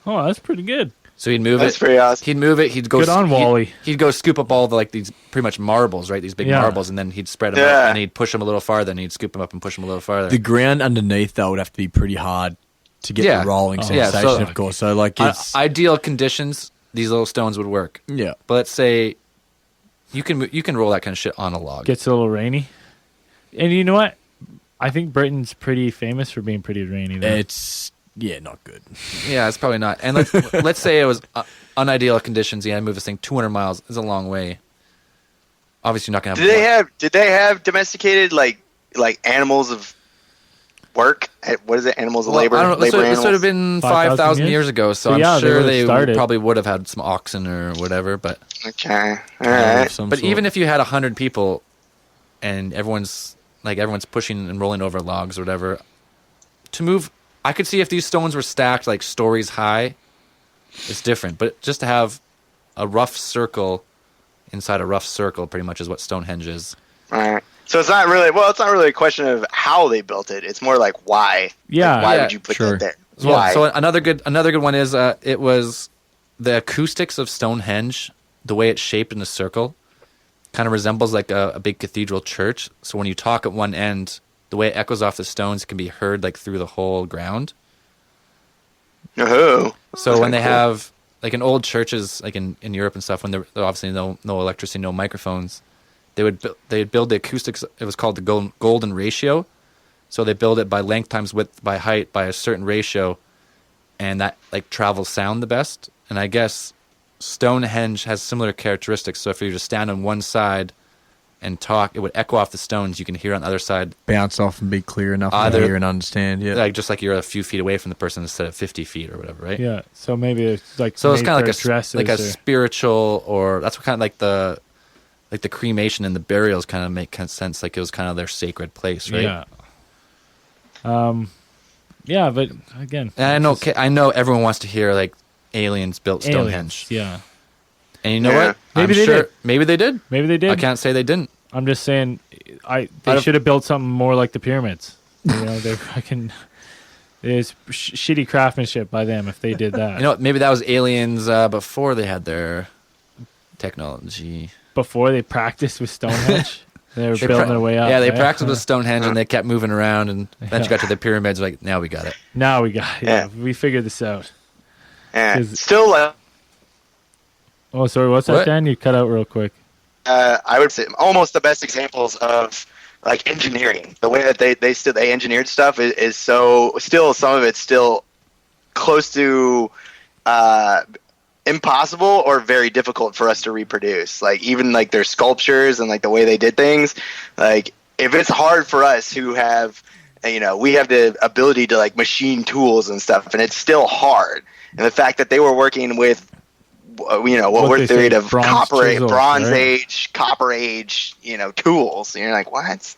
Oh, that's pretty good. So he'd move That's it. pretty awesome. He'd move it. He'd go. Good on Wally. He'd go scoop up all the like these pretty much marbles, right? These big Yeah. marbles, and then he'd spread them Yeah. out, and he'd push them a little farther, and he'd scoop them up and push them a little farther. The ground underneath though would have to be pretty hard to get Yeah. the rolling Oh, yeah, sensation, so- of course. So like it's Ideal conditions, these little stones would work. yeah. But let's say you can roll that kind of shit on a log. Gets a little rainy. And you know what? I think Britain's pretty famous for being pretty rainy. Though. It's not good. Yeah, it's probably not. And let's say it was unideal conditions. Yeah, I move this thing 200 miles. It's a long way. Obviously, you're not gonna have. Did they have domesticated like animals of work? What is it? Animals of Well, labor. I don't know. This labor would have animals? been 5,000 5,000 years ago, so So, I'm yeah, they sure would've they started. probably would have had some oxen or whatever. But Okay. All right. but even if you had 100 people and everyone's pushing and rolling over logs or whatever, to move, I could see if these stones were stacked like stories high, it's different. But just to have a rough circle inside a rough circle, pretty much is what Stonehenge is. All right. So it's not really a question of how they built it. It's more like why. Yeah. Like, why Yeah, would you put sure. that there? So, Why? so another good one is it was the acoustics of Stonehenge, the way it's shaped in a circle, kind of resembles like a big cathedral church. So when you talk at one end, the way it echoes off the stones can be heard like through the whole ground. Oh. So when they Cool. have like in old churches, like in Europe and stuff, when there obviously no electricity, no microphones, they'd build the acoustics. It was called the golden ratio. So they build it by length times width by height by a certain ratio, and that like travels sound the best. And I guess Stonehenge has similar characteristics. So if you just stand on one side and talk, it would echo off the stones. You can hear on the other side, Bounce off and be clear enough Either- to hear and understand. Yeah. like just like you're a few feet away from the person instead of 50 feet or whatever, right? Yeah. So maybe it's like So it's made kind of for dresses like a or- spiritual, or that's what kind of like the cremation and the burials kind of make kind of sense. Like it was kind of their sacred place, right? Yeah. Yeah, but again, And I know everyone wants to hear like aliens built Stonehenge, aliens. Yeah. and you know Yeah. what? Maybe I'm they sure, did. Maybe they did. Maybe they did. I can't say they didn't. I'm just saying, they I've- should have built something more like the pyramids. You know, they fucking. It's shitty craftsmanship by them if they did that. You know what? Maybe that was aliens before they had their technology. Before they practiced with Stonehenge, they were building their way up. Yeah, they right? practiced with Stonehenge and they kept moving around, and then you got to the pyramids. Like now we got it. Now we got. Yeah. We figured this out. Yeah. 'Cause- Still, Oh, sorry. What's that, What? Dan? You cut out real quick. I would say almost the best examples of like engineering. The way that they engineered stuff is so still some of it's still close to impossible or very difficult for us to reproduce. Like even like their sculptures and like the way they did things. Like if it's hard for us who have we have the ability to like machine tools and stuff, and it's still hard. And the fact that they were working with what What we're they theory say, of bronze chisels, Bronze right? Age, Copper Age, tools. And you're like, what?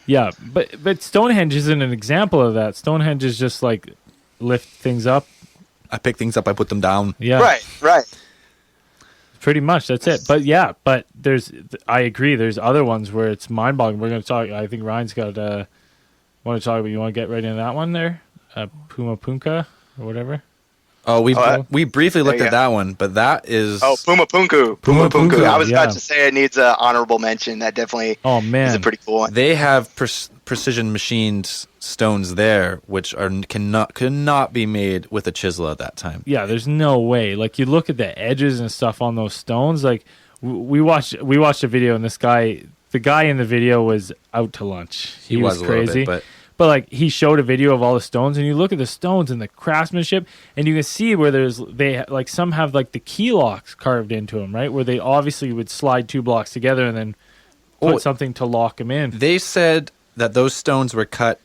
Yeah, but Stonehenge isn't an example of that. Stonehenge is just like lift things up. I pick things up, I put them down. Yeah, Right. pretty much that's it. But yeah, but I agree. There's other ones where it's mind-boggling. We're going to talk. I think Ryan's got want to talk about. You want to get right into that one there, Puma Punka or whatever. Oh, we briefly looked There you at that one, but that is Oh, Puma Punku. Puma Punku, I was yeah. about to say it needs an honorable mention. That definitely Oh is man, a pretty cool one. they have precision machined stones there, which could not be made with a chisel at that time. yeah. There's no way. Like you look at the edges and stuff on those stones. Like we watched a video, and the guy in the video was out to lunch. He was a little crazy. bit, But like he showed a video of all the stones, and you look at the stones and the craftsmanship, and you can see where some have like the key locks carved into them, right? Where they obviously would slide two blocks together and then put something to lock them in. they said that those stones were cut.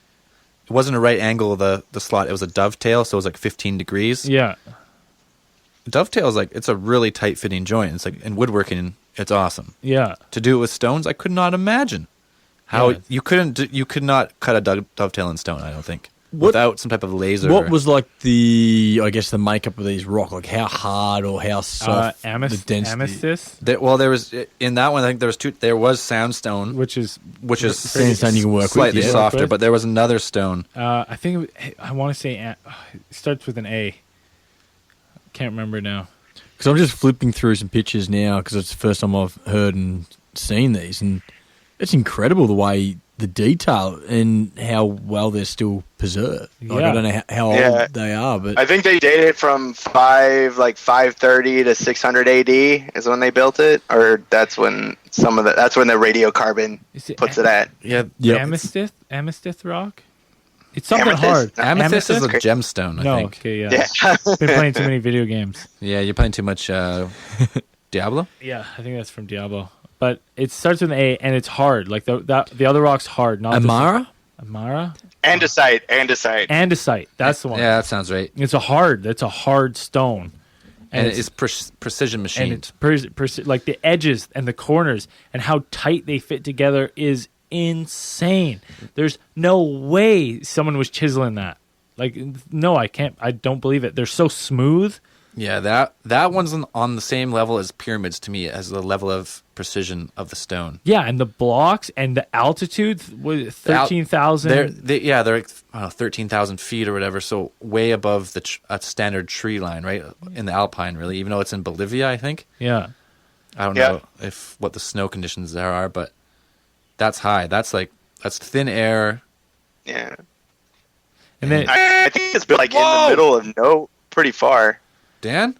It wasn't a right angle of the slot. It was a dovetail, so it was like 15 degrees. Yeah, Dovetail is like, it's a really tight fitting joint. It's like in woodworking, it's awesome. yeah. To do it with stones, I could not imagine how Yeah. you could not cut a dovetail in stone. I don't think without some type of laser. What was like the makeup of these rock? Like how hard or how soft? the density. Amethyst, there was in that one. I think there was two. There was sandstone, which is Sandstone you can work with, slightly yeah. softer, With. but there was another stone. I think I want to say it starts with an A. Can't remember now. Because I'm just flipping through some pictures now because it's the first time I've heard and seen these, and it's incredible the way the detail and how well they're still preserved. Like, Yeah. I don't know how Yeah. old they are, but I think they date it from 530 to 600 AD is when they built it, or that's when that's when the radiocarbon Is it puts it at. Yeah, Yep. Amethyst rock? It's something Amethyst? hard. amethyst is a Amethyst? gemstone. I No, think. okay, yeah. Yeah. Been playing too many video games. Yeah, you're playing too much Diablo. Yeah, I think that's from Diablo. But it starts with an A, and it's hard. Like the other rock's hard. Not Amara? Amara? Andesite. Andesite. That's the one. Yeah, that sounds right. It's a hard stone. And it's precision and machined. it's like the edges and the corners and how tight they fit together is insane. There's no way someone was chiseling that. Like, no, I can't. I don't believe it. They're so smooth. Yeah, that one's on the same level as pyramids to me, as the level of precision of the stone. Yeah, and the blocks and the altitude was They're 13,000. they're like 13,000 feet or whatever, so way above the standard tree line, right in the Alpine, really. Even though it's in Bolivia, I think. Yeah. I don't Yeah. know what the snow conditions there are, but that's high. That's thin air. Yeah. And then I think it's been like Whoa! in the middle of pretty far. Dan,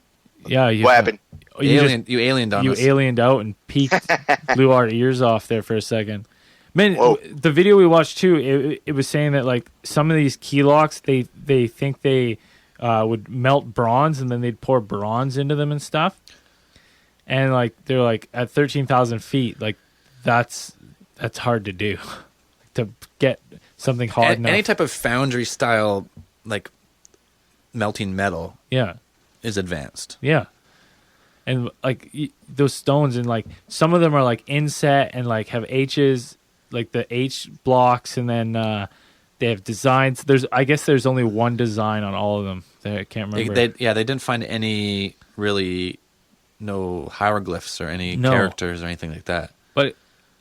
yeah, you What happened? You just- you aliened on you us. aliened out and peeked, blew our ears off there for a second. Man, Whoa. the video we watched too, it was saying that like some of these key locks, they think they would melt bronze and then they'd pour bronze into them and stuff. And like they're like at 13,000 feet, like that's hard to do to get something hard enough. Any type of foundry style like melting metal Yeah. is advanced. Yeah. And like those stones, and like some of them are like inset and like have H's, like the H blocks, and then they have designs. I guess there's only one design on all of them. I can't remember. They didn't find any really no hieroglyphs or any No. characters or anything like that. But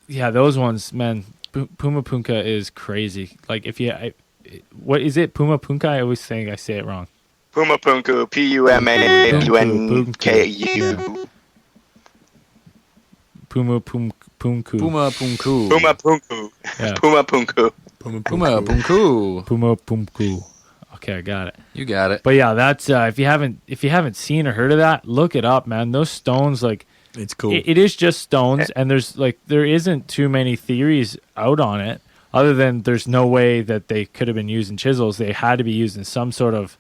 yeah, those ones, man. Puma Punka is crazy. Like what is it? Puma Punka? I always think I say it wrong. Pumapunku, Pumapunku. Puma Punku. Puma Punku. Pumapunku. Yeah. Pumapunku. Puma Punku. Puma Punku. Okay, I got it. You got it. But yeah, that's if you haven't seen or heard of that, look it up, man. Those stones, like It's cool. it is just stones, and there isn't too many theories out on it, other than there's no way that they could have been using chisels. They had to be used in some sort of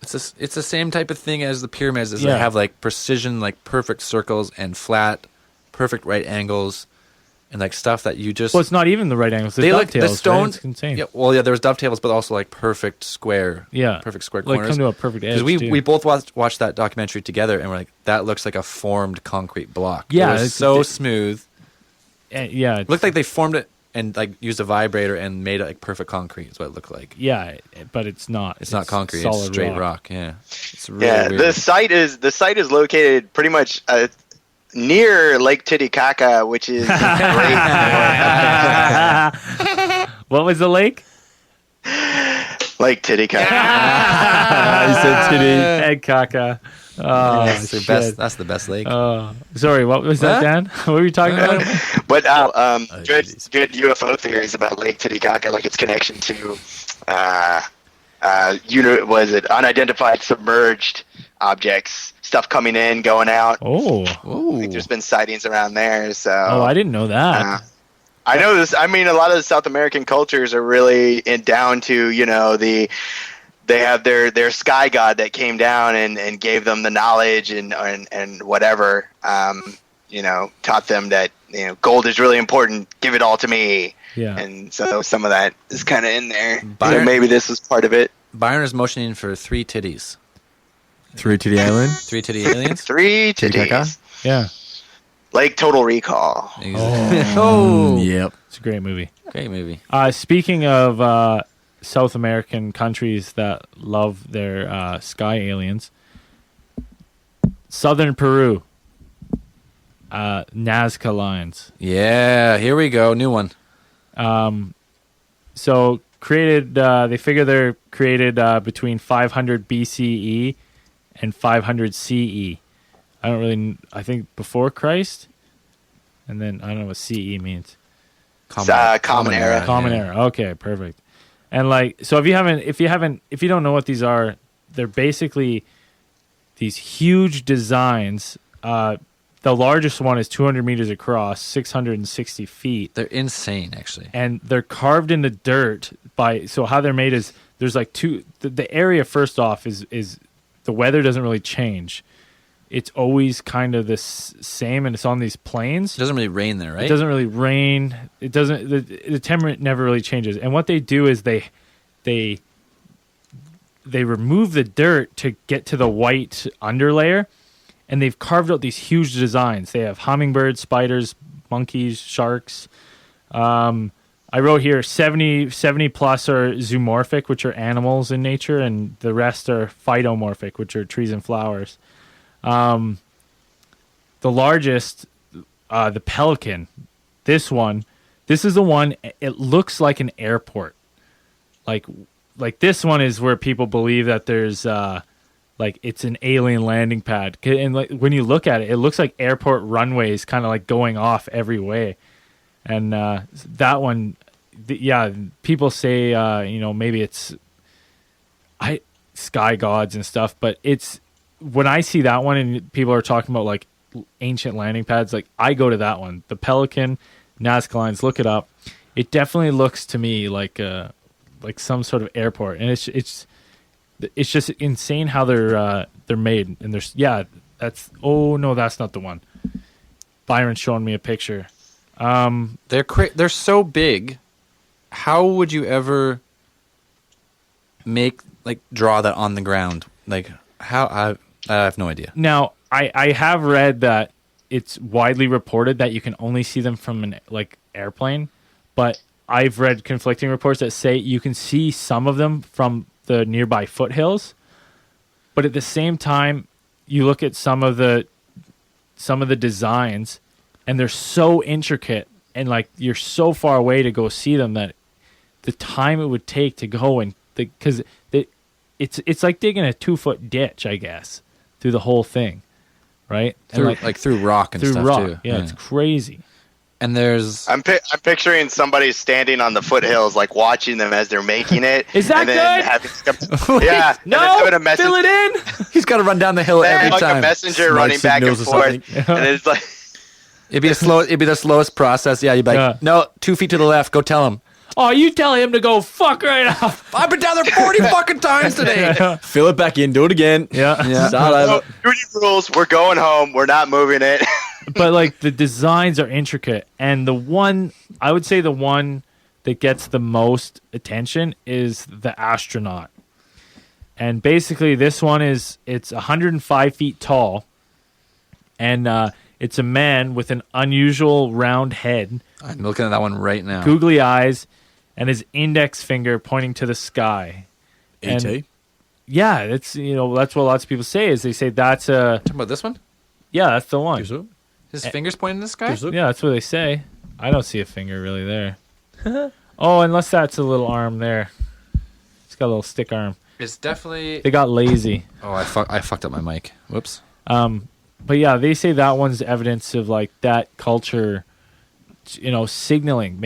It's the same type of thing as the pyramids. Is Yeah. they have like precision, like perfect circles and flat, perfect right angles, and like stuff that you just. well, it's not even the right angles. they like dovetails, the stones. Right? It's insane. Yeah, well, yeah, there was dovetails, but also like perfect square. Yeah. perfect square Like corners. come to a perfect edge. Because too. we both watched that documentary together, and we're like, that looks like a formed concrete block. Yeah, it was it's- so smooth. yeah, It looked like they formed it and like used a vibrator and made it like perfect concrete. Is what it looked like. yeah, but it's not. It's not concrete. It's solid straight rock. Yeah, it's really Yeah, weird. the site is located pretty much near Lake Titicaca, which is great. What was the lake? Lake Titicaca. I said titty and caca. Oh, That's the shit. best. That's the best lake. Sorry, what was that, Huh? Dan? What were you talking about? But jeez. good UFO theories about Lake Titicaca, like its connection to was it unidentified submerged objects, stuff coming in, going out. Oh, I think there's been sightings around there. So I didn't know that. I know this. I mean, a lot of the South American cultures are really down to they have their sky god that came down and gave them the knowledge and whatever. Taught them that gold is really important. Give it all to me. Yeah. And so some of that is kind of in there. So Byron- maybe this was part of it. Byron is motioning for 3 titties. Through to the island. 3 titty aliens. 3 Titicaca? titties. Yeah, Like Total Recall. Oh, Yep. it's a great movie. great movie. Speaking of South American countries that love their sky aliens, Southern Peru, Nazca lines. Yeah, here we go. New one. So created, they figure they're created between 500 BCE and 500 CE. I think before Christ, and then I don't know what CE means. Common Era. Common Era. Okay, perfect. And like, so if you don't know what these are, they're basically these huge designs. The largest one is 200 meters across, 660 feet. They're insane, actually. And they're carved into dirt so how they're made is there's like the area first off is the weather doesn't really change. It's always kind of this same, and it's on these plains. It doesn't really rain there, right? It doesn't really rain. It doesn't. The temperature never really changes. And what they do is they remove the dirt to get to the white underlayer, and they've carved out these huge designs. They have hummingbirds, spiders, monkeys, sharks. I wrote here 70 plus are zoomorphic, which are animals in nature, and the rest are phytomorphic, which are trees and flowers. The largest, the pelican, this is the one, it looks like an airport. Like this one is where people believe that there's like it's an alien landing pad. And like when you look at it, it looks like airport runways kind of like going off every way. And that one, people say, maybe it's sky gods and stuff, but it's when I see that one and people are talking about like ancient landing pads, like I go to that one, the Pelican, Nazca Lines, look it up. It definitely looks to me like some sort of airport, and it's just insane how they're made. And that's that's not the one. Byron's showing me a picture. They're so big. How would you ever draw that on the ground? Like how? I have no idea. Now I have read that it's widely reported that you can only see them from an airplane, but I've read conflicting reports that say you can see some of them from the nearby foothills, but at the same time, you look at some of the designs, and they're so intricate, and like you're so far away to go see them that the time it would take to go because it's like digging a 2-foot ditch, I guess, through the whole thing, right? Through through rock and through stuff rock. too. Yeah, it's crazy. And there's I'm picturing somebody standing on the foothills, like watching them as they're making it. Is that and then good? Yeah. and then having a message, fill it in. he's got to run down the hill then every like time. a messenger Smoke running back and signals or forth, something. and it's like. It'd be the slowest process. Yeah, you'd be like, Yeah. no, 2 feet to the left. Go tell him. Oh, you tell him to go fuck right off. I've been down there 40 fucking times today. Fill it back in, do it again. Yeah. Start over. Duty rules. We're going home. We're not moving it. But like the designs are intricate, and I would say the one that gets the most attention is the astronaut. And basically this one it's 105 feet tall, and it's a man with an unusual round head, I'm looking at that one right now. googly eyes, and his index finger pointing to the sky. E.T. Yeah, that's that's what lots of people say, is they say that's a Talking about this one? that's the one. Gives up. His fingers pointing to the sky? Gives up. Yeah, that's what they say. I don't see a finger really there. Oh, unless that's a little arm there. It's got a little stick arm. It's definitely. They got lazy. Oh, I fucked up my mic. Whoops. But yeah, they say that one's evidence of like that culture, signaling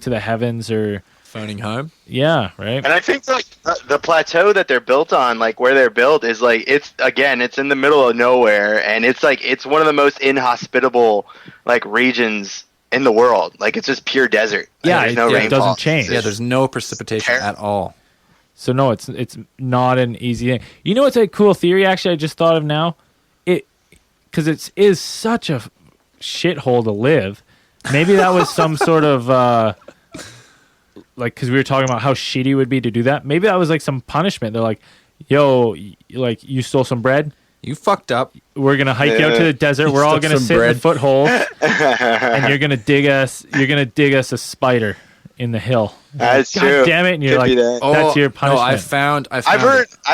to the heavens, or Phoning home. yeah, right. And I think like the plateau that they're built on, like where they're built, is like it's in the middle of nowhere, and it's one of the most inhospitable like regions in the world. Like it's just pure desert. Yeah, There's no it rainfall. doesn't change. Yeah, there's no precipitation Terrible. at all. So no, it's not an easy thing. You know what's a cool theory actually I just thought of now? Because it is such a shithole to live. Maybe that was some sort of because we were talking about how shitty it would be to do that. Maybe that was like some punishment. They're like, yo, like you stole some bread. You fucked up. We're gonna hike out to the desert. We're all Stole gonna some sit in bread. the foothold, and you're gonna dig us a spider in the hill. That's God true. damn it! And you're Could like, be that. that's your No, punishment. I've I've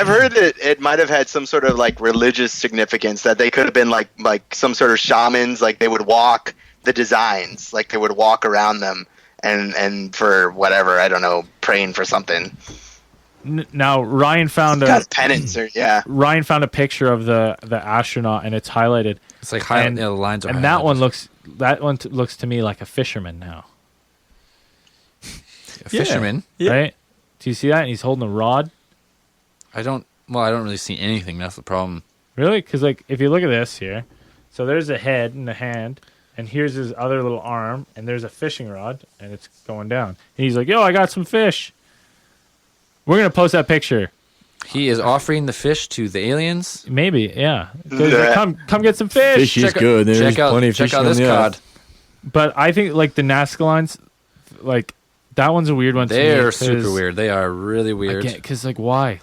heard that it might have had some sort of like religious significance, that they could have been like some sort of shamans, like they would walk the designs, like they would walk around them and for whatever, I don't know, praying for something. Now Ryan found Kind of penance or Ryan found a picture of the astronaut, and it's highlighted. It's like And- the lines are. And highlighted. that one looks to me like a fisherman now, A fisherman. Yeah. right? Do you see that? And he's holding a rod. I don't really see anything. That's the problem. Really? Because like if you look at this here, so there's a head and a hand, and here's his other little arm, and there's a fishing rod, and it's going down. And he's like, "Yo, I got some fish." We're gonna post that picture. He is offering the fish to the aliens. Maybe, yeah. Yeah. Come get some fish. Fish is good. There's plenty of fish check out on this the cod. earth. But I think like the Nazca Lines, like that one's a weird one. to me, They're 'cause- super weird. They are really weird. Because like why?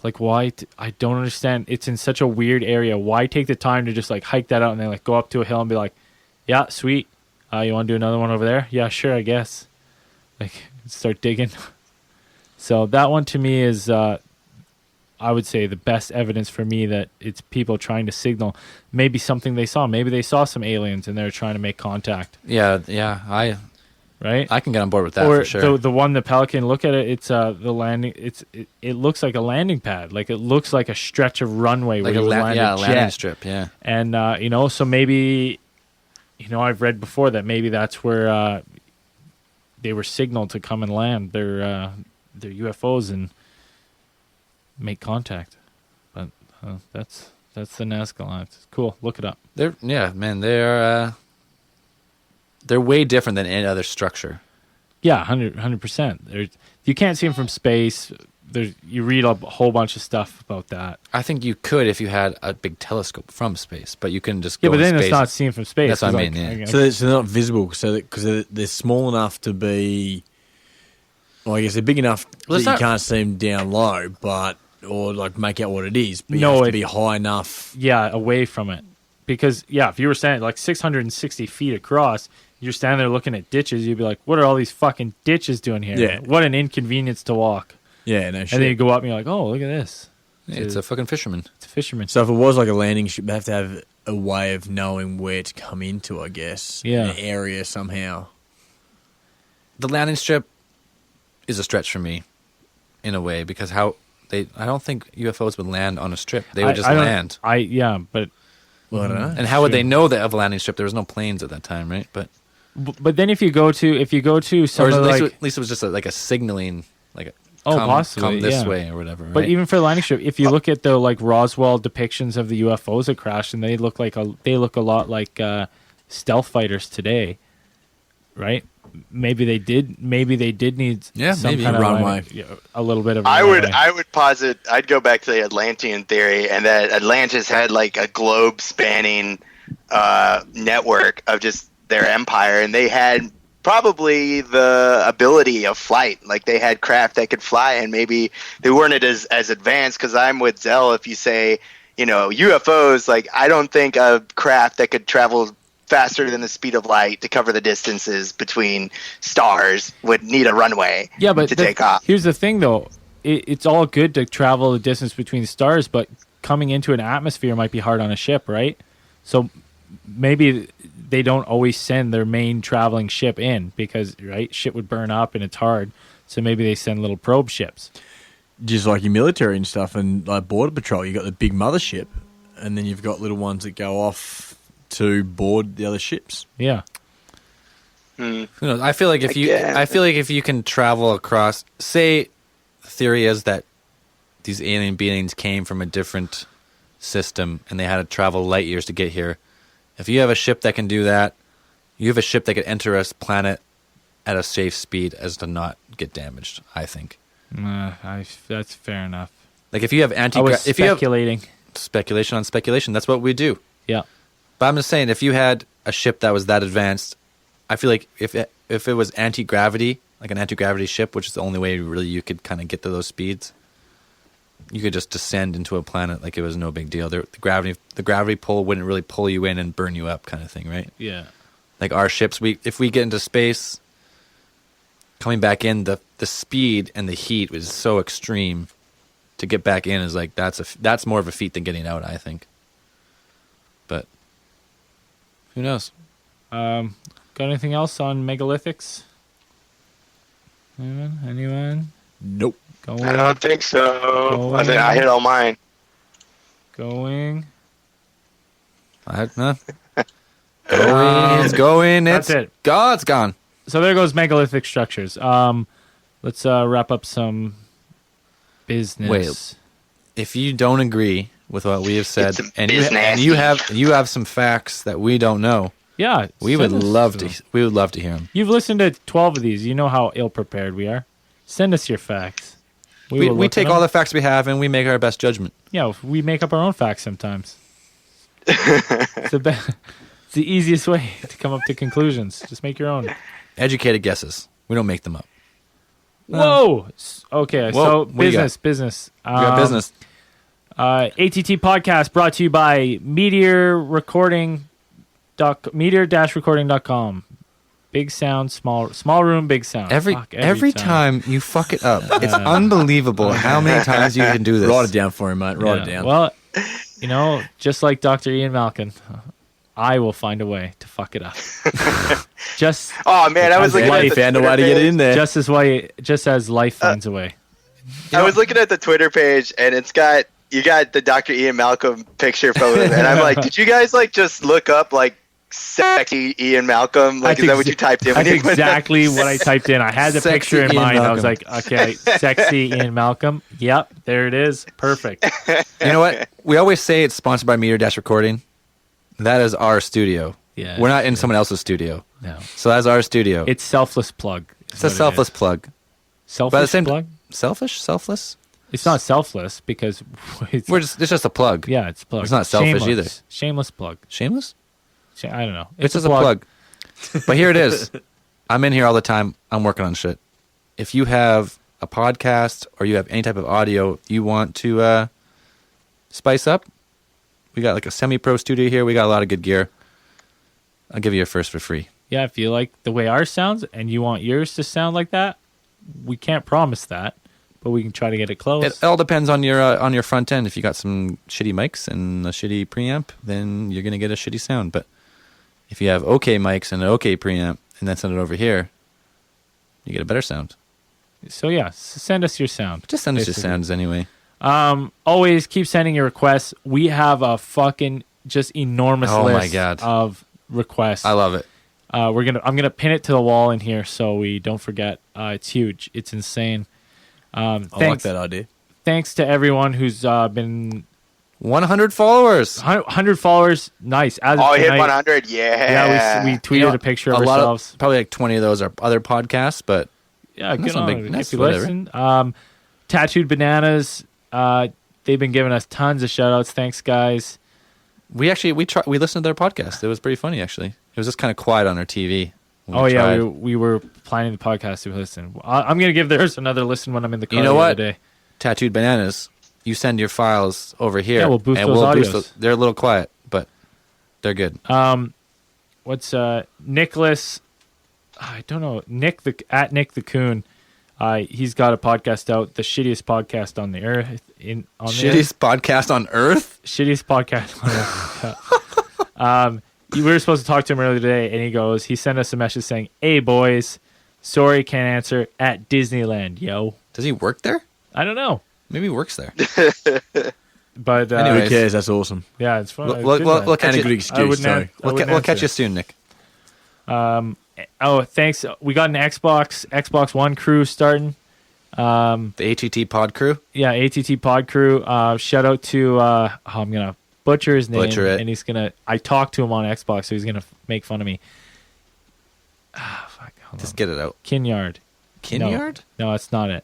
I don't understand. It's in such a weird area. Why take the time to just like hike that out and then like go up to a hill and be like, yeah, sweet. You want to do another one over there? Yeah, sure, I guess. like start digging. So that one to me is, I would say, the best evidence for me that it's people trying to signal maybe something they saw. Maybe they saw some aliens and they're trying to make contact. Yeah, right. I can get on board with that Or for sure. the one, the Pelican. Look at it. It's the landing. It looks like a landing pad. Like it looks like a stretch of runway like where a you would land a landing jet. strip. Yeah, And so maybe, I've read before that maybe that's where they were signaled to come and land their UFOs and make contact. But that's the Nazca line. It's cool. Look it up. they're way different than any other structure. Yeah, 100%. You can't see them from space. You read a whole bunch of stuff about that. I think you could if you had a big telescope from space, but you couldn't just go Yeah, but in then space. it's not seen from space. That's what I 'cause, mean, yeah. So they're not visible, because they're small enough to be. Well, I guess they're big enough Well, that it's you not- can't see them down low, or like make out what it is. But No, you have to it- be high enough. Yeah, away from it. Because, if you were standing like 660 feet across, you're standing there looking at ditches, you'd be like, what are all these fucking ditches doing here? Yeah. What an inconvenience to walk. Yeah, no shit. And then you go up and you're like, oh, look at this. It's a fucking fisherman. It's a fisherman. So if it was like a landing ship, they have to have a way of knowing where to come into, I guess. Yeah. An area somehow. The landing strip is a stretch for me, in a way, because I don't think UFOs would land on a strip. They would just I don't- land. But Well, I don't know. And how would they know that of a landing strip? There was no planes at that time, right? But then if you go to some or of at like, least it was just like a signaling, like a possibly, come this yeah. way or whatever. Right? But even for landing strip, if you look at the like Roswell depictions of the UFOs that crashed, and they look a lot like stealth fighters today, right? Maybe they did need Yeah, some maybe. kind of Runway. landing- yeah, a little bit of. I runway. would posit. I'd go back to the Atlantean theory, and that Atlantis had like a globe-spanning network of just their empire, and they had probably the ability of flight. Like they had craft that could fly, and maybe they weren't as advanced. Because I'm with Zell. If you say, UFOs, like I don't think a craft that could travel faster than the speed of light to cover the distances between stars would need a runway but to take off. Here's the thing, though. It's all good to travel the distance between stars, but coming into an atmosphere might be hard on a ship, right? So maybe they don't always send their main traveling ship in because, right, shit would burn up and it's hard. So maybe they send little probe ships. Just like your military and stuff, and like border patrol, you got the big mothership, and then you've got little ones that go off to board the other ships. Yeah. Who knows? I feel like if you can travel across, say, the theory is that these alien beings came from a different system and they had to travel light years to get here. If you have a ship that can do that, you have a ship that could enter a planet at a safe speed as to not get damaged. I think. That's fair enough. Like if you have I was speculating. speculation on speculation, that's what we do. Yeah. But I'm just saying, if you had a ship that was that advanced, I feel like if it was anti-gravity, like an anti-gravity ship, which is the only way really you could kind of get to those speeds, you could just descend into a planet like it was no big deal. The gravity pull wouldn't really pull you in and burn you up, kind of thing, right? Yeah. Like our ships, if we get into space, coming back in, the speed and the heat was so extreme. To get back in is like that's more of a feat than getting out, I think. But who knows? Got anything else on megalithics? Anyone? Nope. Going. I don't think so. Going. I think I hit all mine. Going. It's going. That's It's it. God, it's gone. So there goes megalithic structures. Let's wrap up some business. Wait. If you don't agree with what we have said, It's some and business. you have some facts that we don't know, Yeah, we would send us love them. to. We would love to hear them. You've listened to 12 of these. You know how ill prepared we are. Send us your facts. We will look take at all them. the facts we have and we make our best judgment. Yeah, we make up our own facts sometimes. It's the easiest way to come up to conclusions. Just make your own. Educated guesses. We don't make them up. Whoa. Okay, Whoa, so what do you got? business. We got business. ATT podcast brought to you by meteor-recording.com. Big sound, small room, big sound. Every Fuck, time you fuck it up, it's unbelievable how many times you can do this. Write it down for him, mate. Write it down. Well, just like Dr. Ian Malcolm, I will find a way to fuck it up. Just Oh man, I was looking at He the found a Twitter way to get it page. in there. just as life finds a way. I was looking at the Twitter page, and you got the Dr. Ian Malcolm picture photo, and I'm like, did you guys like just look up like sexy Ian Malcolm? Like, is that what you typed in? That's when you went exactly what I typed in. I had the Sexy picture in Ian mind. I was Malcolm. like, okay, sexy Ian Malcolm. Yep, there it is. Perfect. You know what? We always say it's sponsored by Meter Dash Recording. That is our studio. Yeah, We're not in someone else's studio. No, So that's our studio. it's selfless plug. is It's a what it selfless is. plug. Selfish But at the same plug. Selfish? Selfless? It's not selfless because it's It's just a plug. yeah, it's a plug. It's not selfish Shameless. either. Shameless plug. Shameless? I don't know. It's just a plug. But here it is. I'm in here all the time. I'm working on shit. If you have a podcast or you have any type of audio you want to spice up, we got like a semi-pro studio here. We got a lot of good gear. I'll give you your first for free. Yeah, if you like the way ours sounds and you want yours to sound like that, we can't promise that, but we can try to get it close. It all depends on your front end. If you got some shitty mics and a shitty preamp, then you're gonna get a shitty sound. But if you have okay mics and an okay preamp, and then send it over here, you get a better sound. So yeah, send us your sound. Just send us your basically. sounds anyway. Always keep sending your requests. We have a fucking just enormous Oh my list God. of requests. I love it. I'm gonna pin it to the wall in here so we don't forget. It's huge. It's insane. I like Thanks, that idea. thanks to everyone who's been 100 followers. 100 followers. Nice. As of Oh, hit tonight- 100. Yeah. Yeah, we tweeted You know, a picture of a lot ourselves. probably like 20 of those are other podcasts, but Yeah, good not on big- it. that's If you whatever. listen. Tattooed Bananas. They've been giving us tons of shout outs. Thanks, guys. we listened to their podcast. It was pretty funny actually. It was just kind of quiet on our TV. when Oh we yeah, tried. we were planning the podcast to listen. I'm gonna give theirs another listen when I'm in the car. You know the what? other day. Tattooed Bananas. You send your files over here. Yeah, we'll boost and those audios. those. They're a little quiet, but they're good. What's Nicholas? I don't know. Nick the Coon. He's got a podcast out, the shittiest podcast on the earth. Shittiest podcast on earth. Shittiest podcast on earth. We were supposed to talk to him earlier today, and he sent us a message saying, "Hey boys, sorry can't answer at Disneyland, yo." Does he work there? I don't know, Maybe he works there. but Anyways. Who cares? That's awesome. yeah, it's fun. We'll catch And a you. good I excuse. wouldn't Sorry. We'll catch you soon, Nick. Oh, thanks. We got an Xbox One crew starting. The ATT Pod Crew. Yeah, ATT Pod crew. Shout out to I'm gonna butcher his name, Butcher it. and he's gonna. I talked to him on Xbox, so he's gonna make fun of me. Fuck. Hold Just on. get it out. Kinyard. Kinyard? No, that's not it.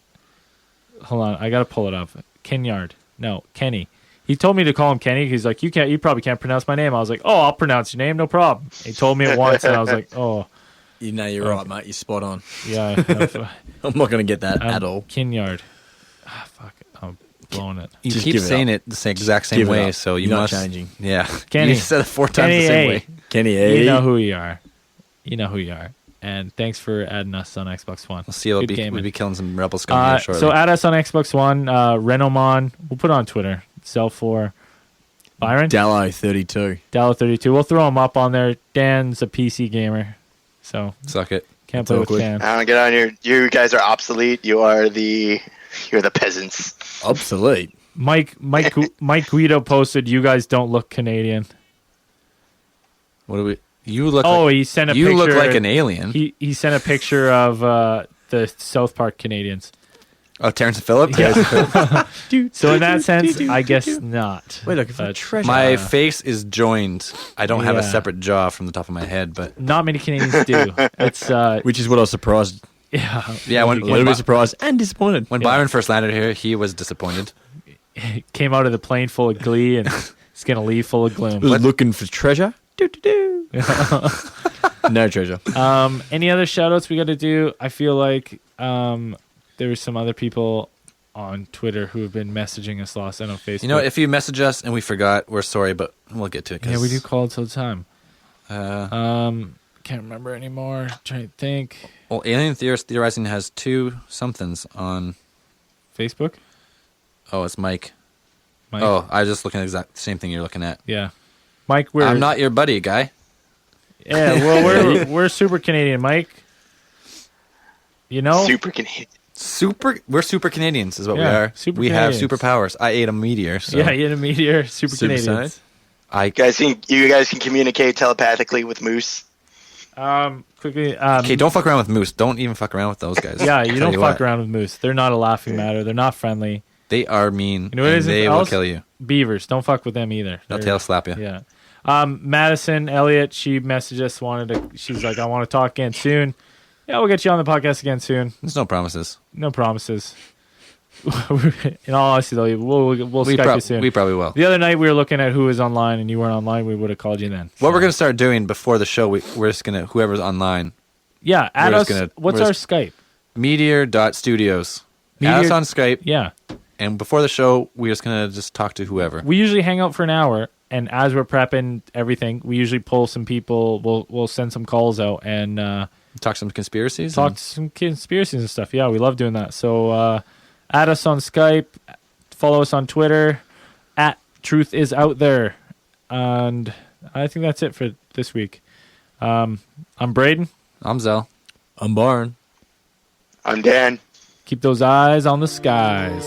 Hold on, I gotta pull it up. Kinyard. No, Kenny. He told me to call him Kenny. He's like, you probably can't pronounce my name. I was like, oh, I'll pronounce your name, no problem. He told me it once, and I was like, oh, You know, you're right, mate. You're spot on. yeah. I'm not going to get that at all. Kinyard. Fuck. I'm blowing it. You Just keep give it saying up. it the same, exact same Give it way, up. so you You're not must changing. Yeah, Kenny. You said it 4 times Kenny, the same hey. way. Kenny, You know who you are. You know who you are. And thanks for adding us on Xbox One. We'll see. We'll Good be gaming. killing some rebel scum here shortly. So add us on Xbox One. Renomon. We'll put it on Twitter. Cell4. Byron. Dallo 32. Dallo32. We'll throw him up on there. Dan's a PC gamer. So Suck it. can't It's play with awkward. Dan. I don't get on your. You guys are obsolete. You're the peasants. Obsolete. Mike Guido posted, "You guys don't look Canadian." What do we? You look. Oh, like, he sent a you picture. look like an alien. He sent a picture of the South Park Canadians. Oh, Terrence Phillip. So in that sense, I guess not. We're looking for But treasure. My face is joined. I don't have a Yeah. separate jaw from the top of my head, but Not many Canadians do. It's Which is what I was surprised. yeah. When A little bit surprised and disappointed. when Yeah. Byron first landed here, he was disappointed. came out of the plane full of glee and it's gonna leave full of gloom. Looking for treasure? No treasure. Any other shout outs we got to do? I feel like there were some other people on Twitter who have been messaging us lost and on Facebook. You know, if you message us and we forgot, we're sorry, but we'll get to it. 'cause, yeah, we do calls all the time. can't remember anymore. Trying to think. Well, Alien Theorist Theorizing has 2 somethings on. Facebook. Oh, it's Mike. Mike. Oh, I was just looking at the exact same thing you're looking at. Yeah. Mike, we're I'm not your buddy, guy. Yeah, well, we're super Canadian, Mike. You know, Super Canadian. We're super Canadians, is what we Yeah, are. super we have Canadians. superpowers. I ate a meteor. So yeah, you had a meteor, super Canadians. science? I You guys can communicate telepathically with Moose. Quickly. okay. Don't fuck around with Moose. Don't even fuck around with those guys. Yeah, I'll you tell don't fuck what. around with moose. They're not a laughing matter. They're not friendly. They are mean. You know what and is they will else? kill you. Beavers, don't fuck with them either. They'll They're- tail slap you. Yeah. Madison Elliott, she messaged us. She's like, I want to talk again soon. Yeah, we'll get you on the podcast again soon. There's no promises. No promises. In all honesty, though, we'll Skype you soon. We probably will. The other night we were looking at who was online, and you weren't online. We would have called you then. What we're gonna start doing before the show, we're just gonna whoever's online. Yeah, add we're us. just gonna- What's we're our just- Skype? Meteor.studios. Add Meteor- us on Skype, Yeah, and before the show, we're just gonna just talk to whoever. we usually hang out for an hour, and as we're prepping everything, we usually pull some people. We'll send some calls out and Talk some conspiracies. talk and- some conspiracies and stuff. Yeah, we love doing that. So add us on Skype, follow us on Twitter at Truth Is Out There, and I think that's it for this week. I'm Braden. I'm Zell. I'm Byron. I'm Dan. Keep those eyes on the skies.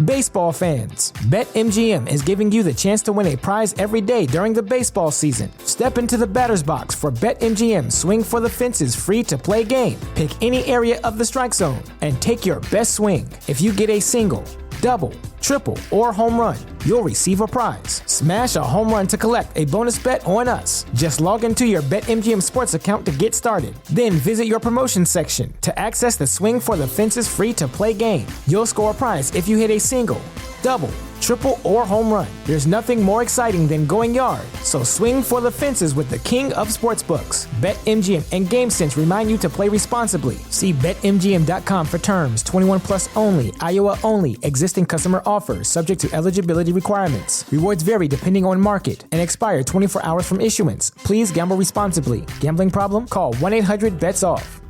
Baseball fans, BetMGM is giving you the chance to win a prize every day during the baseball season. Step into the batter's box for BetMGM Swing for the Fences free-to-play game. Pick any area of the strike zone and take your best swing. If you get a single, double, triple, or home run, you'll receive a prize. Smash a home run to collect a bonus bet on us. Just log into your BetMGM Sports account to get started. Then visit your promotions section to access the Swing for the Fences free-to-play game. You'll score a prize if you hit a single, double, triple, or home run. There's nothing more exciting than going yard, so swing for the fences with the king of sportsbooks. BetMGM and GameSense remind you to play responsibly. See BetMGM.com for terms. 21 plus only, Iowa only. Existing customer offers subject to eligibility requirements. Rewards vary depending on market and expire 24 hours from issuance. Please gamble responsibly. Gambling problem? Call 1-800-BETS-OFF.